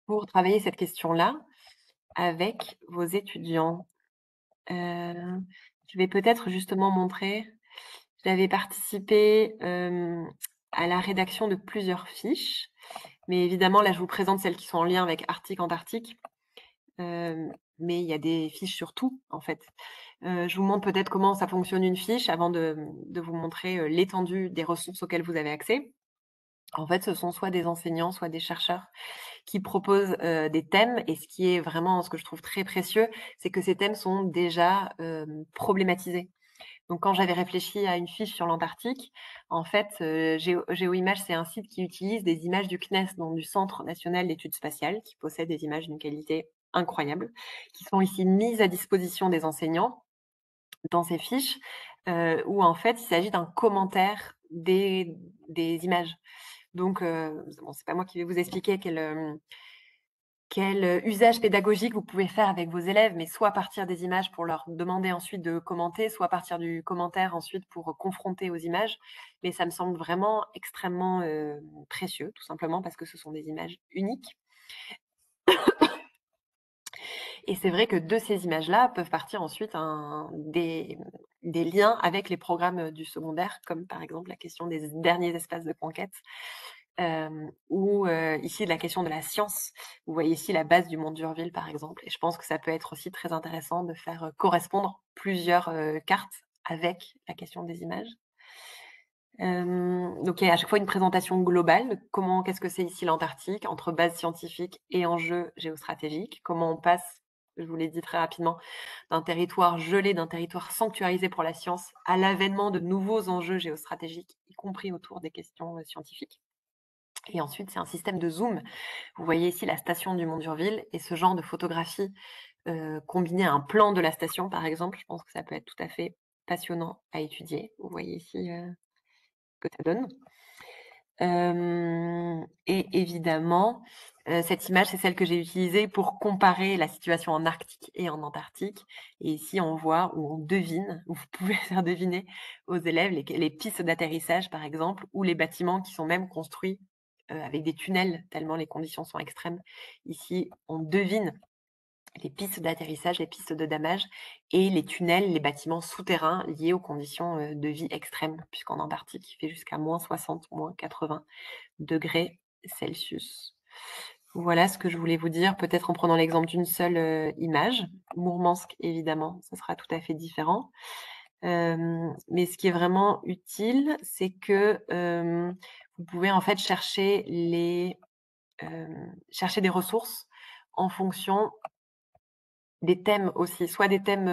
S1: pour travailler cette question-là avec vos étudiants. Je vais peut-être justement montrer, j'avais participé à la rédaction de plusieurs fiches, mais évidemment, là, je vous présente celles qui sont en lien avec Arctique-Antarctique. Mais il y a des fiches sur tout, en fait. Je vous montre peut-être comment ça fonctionne une fiche avant de vous montrer l'étendue des ressources auxquelles vous avez accès. En fait, ce sont soit des enseignants, soit des chercheurs qui proposent des thèmes. Et ce qui est vraiment, ce que je trouve très précieux, c'est que ces thèmes sont déjà problématisés. Donc, quand j'avais réfléchi à une fiche sur l'Antarctique, en fait, GeoImages, c'est un site qui utilise des images du CNES, donc du Centre national d'études spatiales, qui possède des images d'une qualité incroyable, qui sont ici mises à disposition des enseignants dans ces fiches, où en fait, il s'agit d'un commentaire des images. Donc, bon, c'est pas moi qui vais vous expliquer quel usage pédagogique vous pouvez faire avec vos élèves, mais soit à partir des images pour leur demander ensuite de commenter, soit à partir du commentaire ensuite pour confronter aux images. Mais ça me semble vraiment extrêmement précieux, tout simplement parce que ce sont des images uniques. Et c'est vrai que de ces images-là peuvent partir ensuite des liens avec les programmes du secondaire, comme par exemple la question des derniers espaces de conquête, ou ici la question de la science. Vous voyez ici la base du mont d'Urville, par exemple. Et je pense que ça peut être aussi très intéressant de faire correspondre plusieurs cartes avec la question des images. Donc il y a à chaque fois une présentation globale de qu'est-ce que c'est ici l'Antarctique, entre base scientifique et enjeux géostratégiques, comment on passe, je vous l'ai dit très rapidement, d'un territoire gelé, d'un territoire sanctuarisé pour la science, à l'avènement de nouveaux enjeux géostratégiques, y compris autour des questions scientifiques. Et ensuite, c'est un système de zoom. Vous voyez ici la station du Mont d'Urville, et ce genre de photographie combiné à un plan de la station, par exemple, je pense que ça peut être tout à fait passionnant à étudier. Vous voyez ici que ça donne. Et évidemment, cette image, c'est celle que j'ai utilisée pour comparer la situation en Arctique et en Antarctique. Et ici, on voit ou on devine, ou vous pouvez faire deviner aux élèves les pistes d'atterrissage, par exemple, ou les bâtiments qui sont même construits, avec des tunnels, tellement les conditions sont extrêmes. Ici, on devine les pistes d'atterrissage, les pistes de damage et les tunnels, les bâtiments souterrains liés aux conditions, de vie extrêmes, puisqu'en Antarctique, il fait jusqu'à -60, -80 degrés Celsius. Voilà ce que je voulais vous dire, peut-être en prenant l'exemple d'une seule, image. Mourmansk, évidemment, ce sera tout à fait différent. Mais ce qui est vraiment utile, c'est que, vous pouvez en fait chercher des ressources en fonction des thèmes aussi, soit des thèmes,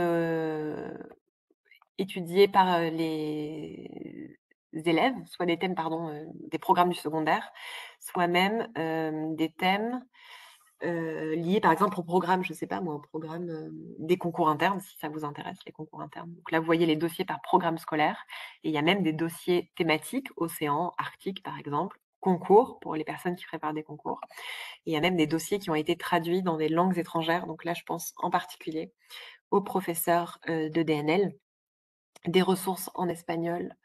S1: étudiés par, les élèves, soit des thèmes, pardon, des programmes du secondaire, soit même, des thèmes, liés par exemple au programme, je sais pas moi, au programme, des concours internes, si ça vous intéresse, les concours internes. Donc là, vous voyez les dossiers par programme scolaire et il y a même des dossiers thématiques, océan, Arctique par exemple, concours pour les personnes qui préparent des concours. Et il y a même des dossiers qui ont été traduits dans des langues étrangères. Donc là, je pense en particulier aux professeurs, de DNL, des ressources en espagnol,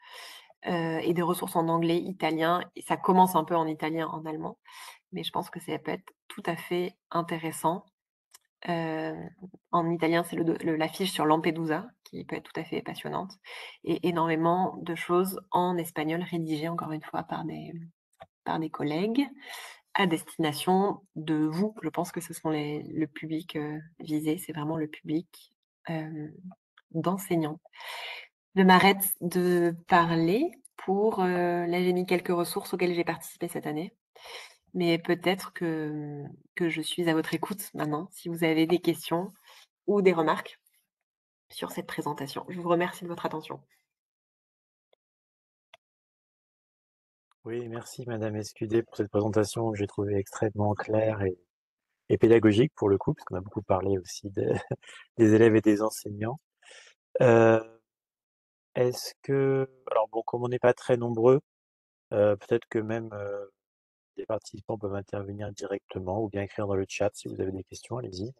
S1: et des ressources en anglais, italien et ça commence un peu en italien, en allemand, mais je pense que ça peut être tout à fait intéressant. Heu, En italien, c'est la fiche sur Lampedusa qui peut être tout à fait passionnante et énormément de choses en espagnol rédigées encore une fois par des collègues à destination de vous. Je pense que ce sont le public, visé, c'est vraiment le public, hem, d'enseignants. Je m'arrête de parler pour, là j'ai mis quelques ressources auxquelles j'ai participé cette année, mais peut-être que je suis à votre écoute maintenant, si vous avez des questions ou des remarques sur cette présentation. Je vous remercie de votre attention.
S2: Oui, merci Madame Escudé pour cette présentation que j'ai trouvée extrêmement claire et pédagogique pour le coup, parce qu'on a beaucoup parlé aussi des élèves et des enseignants. Euh, Est-ce que, alors bon, comme on n'est pas très nombreux, peut-être que même les participants peuvent intervenir directement ou bien écrire dans le chat si vous avez des questions, allez-y.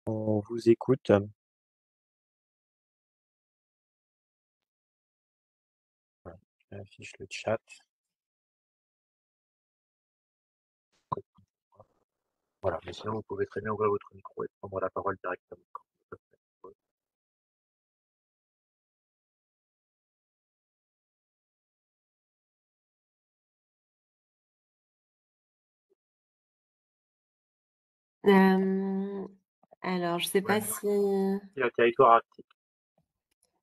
S2: On vous écoute. Voilà, j'affiche le chat. Voilà, mais sinon vous pouvez très bien ouvrir votre micro et prendre la parole directement.
S1: Hem, alors je sais pas
S2: Groenland,
S1: si
S2: c'est un territoire arctique.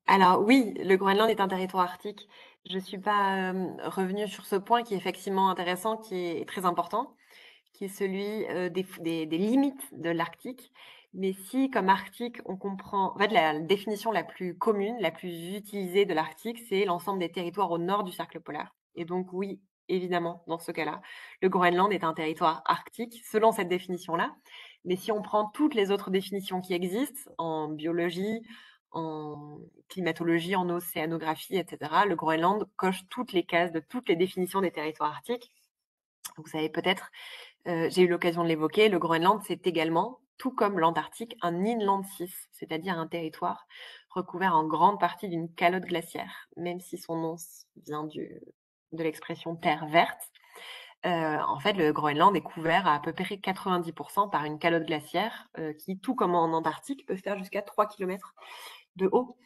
S1: alors oui, le Groenland est un territoire arctique. Je suis pas, revenue sur ce point qui est effectivement intéressant, qui est très important. Qui est celui, des limites de l'Arctique. Mais si, comme Arctique, on comprend en fait, la définition la plus commune, la plus utilisée de l'Arctique, c'est l'ensemble des territoires au nord du cercle polaire. Et donc oui, évidemment, dans ce cas-là, le Groenland est un territoire arctique selon cette définition-là. Mais si on prend toutes les autres définitions qui existent en biologie, en climatologie, en océanographie, et cetera, le Groenland coche toutes les cases de toutes les définitions des territoires arctiques. Vous savez peut-être, j'ai eu l'occasion de l'évoquer, le Groenland, c'est également, tout comme l'Antarctique, un inland sea, c'est-à-dire un territoire recouvert en grande partie d'une calotte glaciaire. Même si son nom vient de l'expression terre verte, en fait, le Groenland est couvert à peu près 90 par une calotte glaciaire, qui, tout comme en Antarctique, peut faire jusqu'à 3 kilomètres de haut.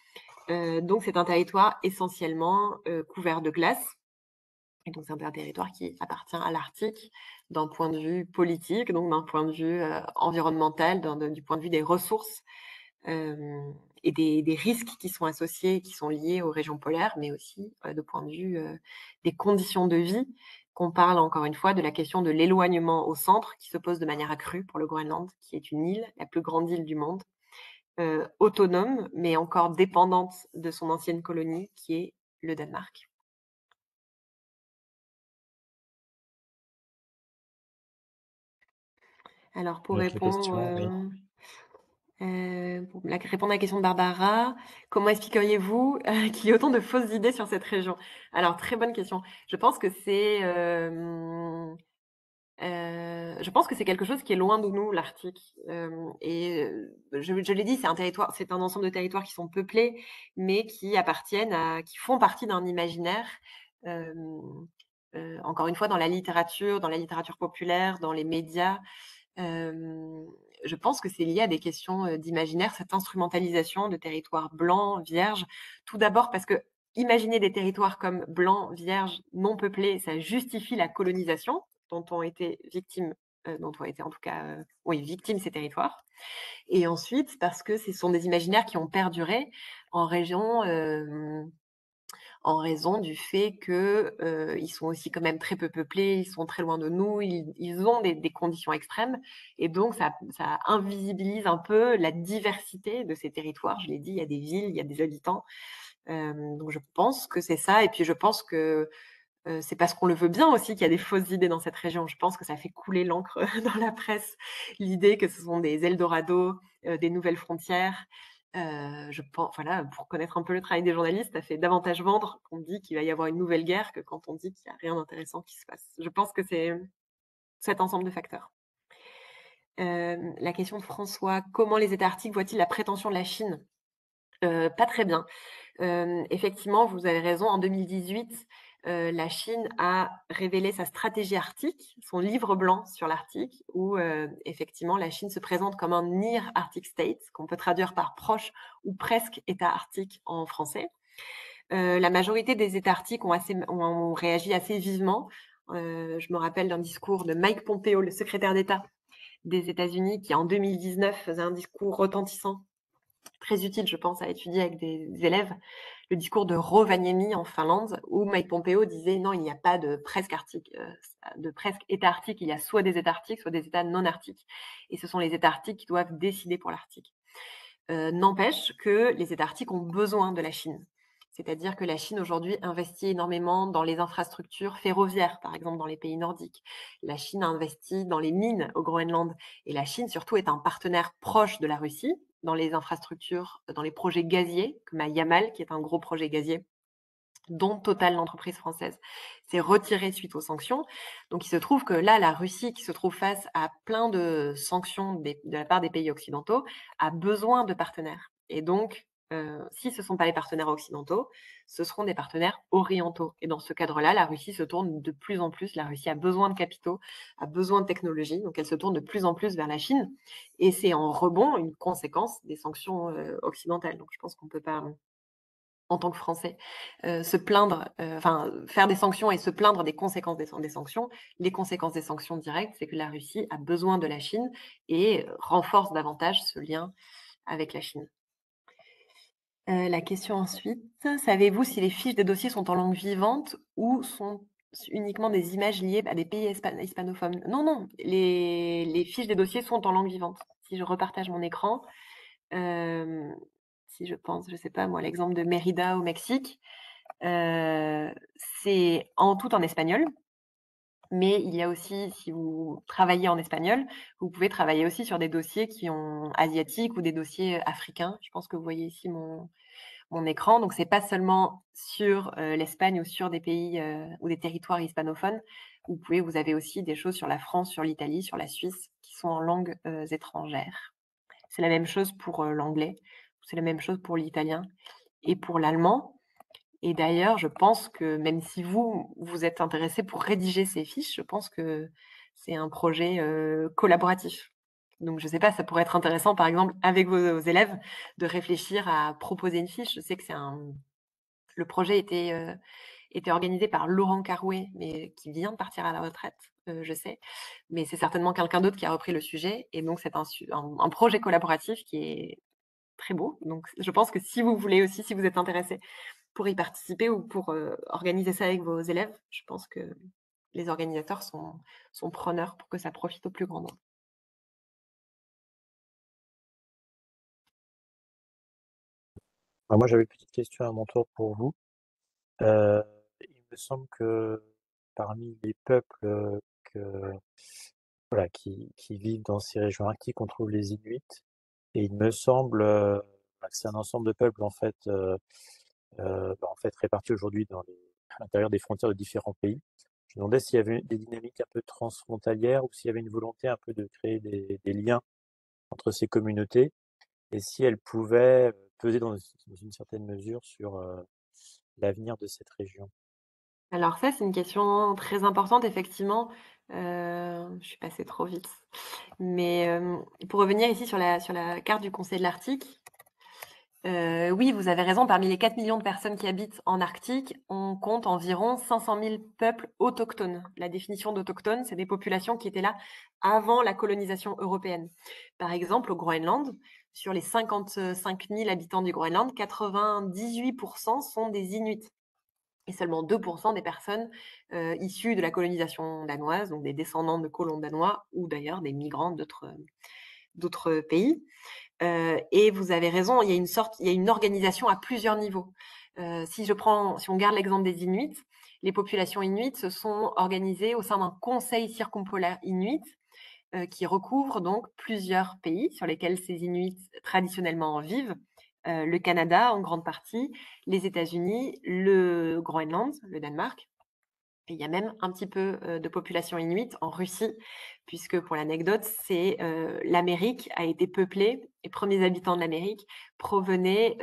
S1: Donc c'est un territoire essentiellement, couvert de glace et donc c'est un territoire qui appartient à l'Arctique d'un point de vue politique, donc d'un point de vue, environnemental, du point de vue des ressources, et des risques qui sont associés, qui sont liés aux régions polaires, mais aussi, de point de vue, des conditions de vie. Qu'on parle encore une fois de la question de l'éloignement au centre qui se pose de manière accrue pour le Groenland, qui est une île, la plus grande île du monde, autonome, mais encore dépendante de son ancienne colonie qui est le Danemark. Alors pour
S2: Une autre
S1: répondre,
S2: question, oui.
S1: Pour répondre à la question de Barbara, comment expliqueriez-vous, qu'il y ait autant de fausses idées sur cette région? Alors très bonne question. Je pense que je pense que c'est quelque chose qui est loin de nous, l'Arctique. Je l'ai dit, c'est un ensemble de territoires qui sont peuplés, mais qui font partie d'un imaginaire. hem, Encore une fois, dans la littérature populaire, dans les médias. Hem, je pense que c'est lié à des questions, d'imaginaire, cette instrumentalisation de territoires blancs, vierges. Tout d'abord parce que imaginer des territoires comme blancs, vierges, non peuplés, ça justifie la colonisation dont ont été en tout cas, oui, victimes ces territoires. Et ensuite parce que ce sont des imaginaires qui ont perduré en région, en raison du fait que, ils sont aussi quand même très peu peuplés, ils sont très loin de nous, ils ont des conditions extrêmes et donc ça invisibilise un peu la diversité de ces territoires. Je l'ai dit, il y a des villes, il y a des habitants, donc je pense que c'est ça et puis je pense que, c'est parce qu'on le veut bien aussi qu'il y a des fausses idées dans cette région. Je pense que ça fait couler l'encre dans la presse, l'idée que ce sont des Eldorado, des nouvelles frontières. Je pen Voilà, pour connaître un peu le travail des journalistes, ça fait davantage vendre qu'on dit qu'il va y avoir une nouvelle guerre que quand on dit qu'il y a rien d'intéressant qui se passe. Je pense que c'est cet ensemble de facteurs. La question de François: «Comment les États arctiques voient-ils la prétention de la Chine?» Pas très bien. Effectivement, vous avez raison, en 2018, la Chine a révélé sa stratégie arctique, son livre blanc sur l'Arctique où, effectivement, la Chine se présente comme un Near Arctic State, qu'on peut traduire par proche ou presque État arctique en français. La majorité des États arctiques ont réagi assez vivement. Je me rappelle d'un discours de Mike Pompeo, le secrétaire d'État des États-Unis, qui en 2019 faisait un discours retentissant, très utile, je pense, à étudier avec des élèves, le discours de Rovaniemi en Finlande, où Mike Pompeo disait: «Non, il n'y a pas de presque arctique, de presque État arctique, il y a soit des États arctiques, soit des États non arctiques et ce sont les États arctiques qui doivent décider pour l'Arctique». N'empêche que les États arctiques ont besoin de la Chine. C'est-à-dire que la Chine aujourd'hui investit énormément dans les infrastructures ferroviaires, par exemple dans les pays nordiques. La Chine a investi dans les mines au Groenland et la Chine surtout est un partenaire proche de la Russie dans les infrastructures, dans les projets gaziers, comme à Yamal, qui est un gros projet gazier dont Total, l'entreprise française, s'est retirée suite aux sanctions. Donc il se trouve que là, la Russie, qui se trouve face à plein de sanctions de la part des pays occidentaux, a besoin de partenaires. Et donc, si ce ne sont pas les partenaires occidentaux, ce seront des partenaires orientaux. Et dans ce cadre-là, la Russie se tourne de plus en plus, la Russie a besoin de capitaux, a besoin de technologies, donc elle se tourne de plus en plus vers la Chine. Et c'est en rebond une conséquence des sanctions occidentales. Donc je pense qu'on ne peut pas en tant que Français, se plaindre, enfin, faire des sanctions et se plaindre des conséquences des sanctions. Les conséquences des sanctions directes, c'est que la Russie a besoin de la Chine et renforce davantage ce lien avec la Chine. La question ensuite: «Savez-vous si les fiches des dossiers sont en langue vivante ou sont uniquement des images liées à des pays hispanophones?» Non, non, les fiches des dossiers sont en langue vivante. Si je repartage mon écran, hem, si je pense, je sais pas moi, l'exemple de Mérida au Mexique. Heu, c'est en tout en espagnol, mais il y a aussi si vous travaillez en espagnol, vous pouvez travailler aussi sur des dossiers qui ont asiatiques ou des dossiers, africains. Je pense que vous voyez ici mon écran, donc c'est pas seulement sur, l'Espagne ou sur des pays, ou des territoires hispanophones. Vous avez aussi des choses sur la France, sur l'Italie, sur la Suisse qui sont en langues, étrangères. C'est la même chose pour, l'anglais, c'est la même chose pour l'italien et pour l'allemand. Et d'ailleurs, je pense que même si vous êtes intéressé pour rédiger ces fiches, je pense que c'est un projet, collaboratif. Donc je sais pas, ça pourrait être intéressant, par exemple, avec vos élèves, de réfléchir à proposer une fiche. Je sais que le projet était organisé par Laurent Carouet, mais qui vient de partir à la retraite, je sais. Mais c'est certainement quelqu'un d'autre qui a repris le sujet et donc c'est un projet collaboratif qui est très beau. Donc je pense que si vous voulez aussi, si vous êtes intéressé pour y participer ou pour, organiser ça avec vos élèves, je pense que les organisateurs sont preneurs pour que ça profite au plus grand nombre.
S2: Moi, j'avais une petite question à mon tour pour vous. Euh, il me semble que parmi les peuples que, voilà, qui vivent dans ces régions arctiques, on trouve les Inuits. Et il me semble que c'est un ensemble de peuples en fait répartis aujourd'hui à l'intérieur des frontières de différents pays. Je me demandais s'il y avait des dynamiques un peu transfrontalières ou s'il y avait une volonté un peu de créer des liens entre ces communautés et si elles pouvaient peser dans une certaine mesure sur l'avenir de cette région.
S1: Alors ça, c'est une question très importante effectivement. Je suis passée trop vite. Mais, pour revenir ici sur la carte du Conseil de l'Arctique, oui, vous avez raison, parmi les 4 millions de personnes qui habitent en Arctique, on compte environ 500 000 peuples autochtones. La définition d'autochtones, c'est des populations qui étaient là avant la colonisation européenne. Par exemple, au Groenland, sur les 55 000 habitants du Groenland, 98 sont des Inuits et seulement 2 des personnes, issues de la colonisation danoise, donc des descendants de colons danois ou d'ailleurs des migrants d'autres pays. Et vous avez raison, il y a une organisation à plusieurs niveaux. Si on garde l'exemple des Inuits, les populations inuites se sont organisées au sein d'un conseil circumpolaire inuit qui recouvre donc plusieurs pays sur lesquels ces Inuits traditionnellement vivent. Le Canada en grande partie, les États-Unis, le Groenland, le Danemark, et il y a même un petit peu de population inuite en Russie, puisque pour l'anecdote, l'Amérique a été peuplée, les premiers habitants de l'Amérique provenaient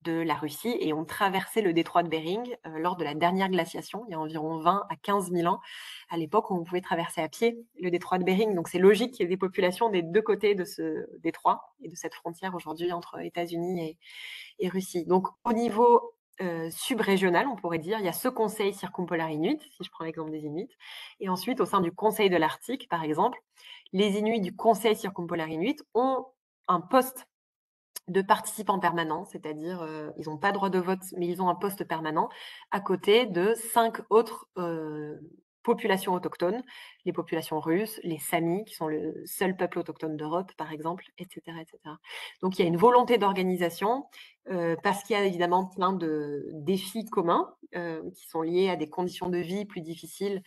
S1: de la Russie et ont traversé le détroit de Bering lors de la dernière glaciation, il y a environ 20 à 15 000 ans, à l'époque où on pouvait traverser à pied le détroit de Bering. Donc c'est logique qu'il y ait des populations des deux côtés de ce détroit et de cette frontière aujourd'hui entre États-Unis et Russie. Donc au niveau subrégional, on pourrait dire, il y a ce conseil circumpolaire inuit, si je prends l'exemple des Inuits, et ensuite au sein du conseil de l'Arctique, par exemple, les Inuits du conseil circumpolaire inuit ont un poste de participants permanents, c'est-à-dire ils n'ont pas droit de vote, mais ils ont un poste permanent à côté de 5 autres populations autochtones, les populations russes, les Samis, qui sont le seul peuple autochtone d'Europe, par exemple, etc., etc. Donc il y a une volonté d'organisation parce qu'il y a évidemment plein de défis communs qui sont liés à des conditions de vie plus difficiles,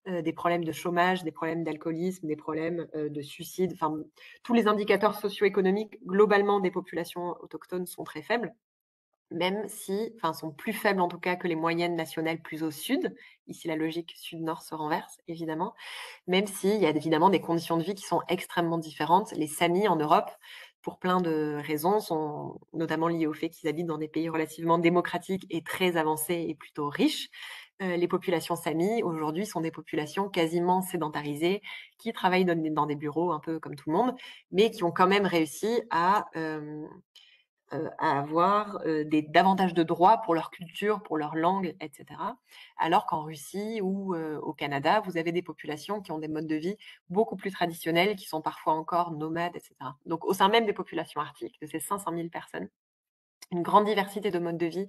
S1: des problèmes de chômage, des problèmes d'alcoolisme, des problèmes de suicide. Enfin, tous les indicateurs socio-économiques globalement des populations autochtones sont très faibles, même si, enfin, sont plus faibles en tout cas que les moyennes nationales plus au sud. Ici, la logique sud-nord se renverse, évidemment, même s'il y a évidemment des conditions de vie qui sont extrêmement différentes. Les Samis en Europe, pour plein de raisons, sont notamment liées au fait qu'ils habitent dans des pays relativement démocratiques et très avancés et plutôt riches. Les populations Samis, aujourd'hui, sont des populations quasiment sédentarisées, qui travaillent dans des bureaux un peu comme tout le monde, mais qui ont quand même réussi à avoir davantage de droits pour leur culture, pour leur langue, etc. Alors qu'en Russie ou au Canada, vous avez des populations qui ont des modes de vie beaucoup plus traditionnels, qui sont parfois encore nomades, etc. Donc au sein même des populations arctiques, de ces 500 000 personnes, une grande diversité de modes de vie,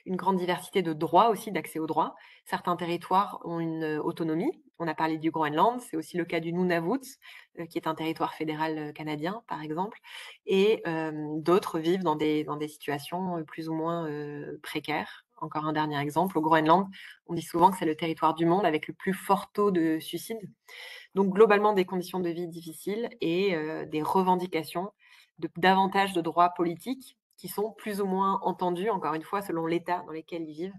S1: une grande diversité de droits aussi, d'accès aux droits. Certains territoires ont une autonomie. On a parlé du Groenland, c'est aussi le cas du Nunavut, qui est un territoire fédéral canadien, par exemple. Et d'autres vivent dans des situations plus ou moins précaires. Encore un dernier exemple, au Groenland, on dit souvent que c'est le territoire du monde avec le plus fort taux de suicide. Donc globalement, des conditions de vie difficiles et des revendications de davantage de droits politiques qui sont plus ou moins entendus, encore une fois, selon l'État dans lequel ils vivent.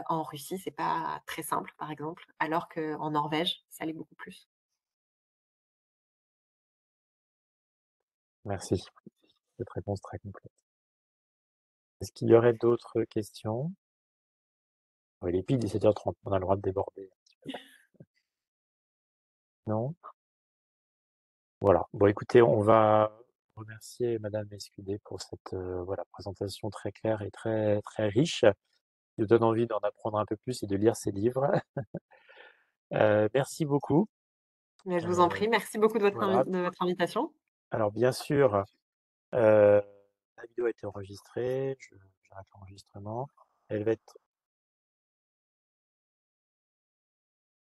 S1: En Russie, c'est pas très simple, par exemple, alors qu'en Norvège, ça l'est beaucoup plus.
S2: Merci, cette réponse très complète. Est-ce qu'il y aurait d'autres questions? Oui, il est pile 17h30, on a le droit de déborder. Non? Voilà. Bon, écoutez, on va remercier Madame Escudé pour cette voilà, présentation très claire et très, très riche, qui nous donne envie d'en apprendre un peu plus et de lire ses livres. Merci beaucoup.
S1: Mais je vous en
S2: Euh,
S1: prie, merci beaucoup de
S2: voilà.
S1: de votre invitation.
S2: Alors, bien sûr, la vidéo a été enregistrée, j'arrête l'enregistrement. Elle va être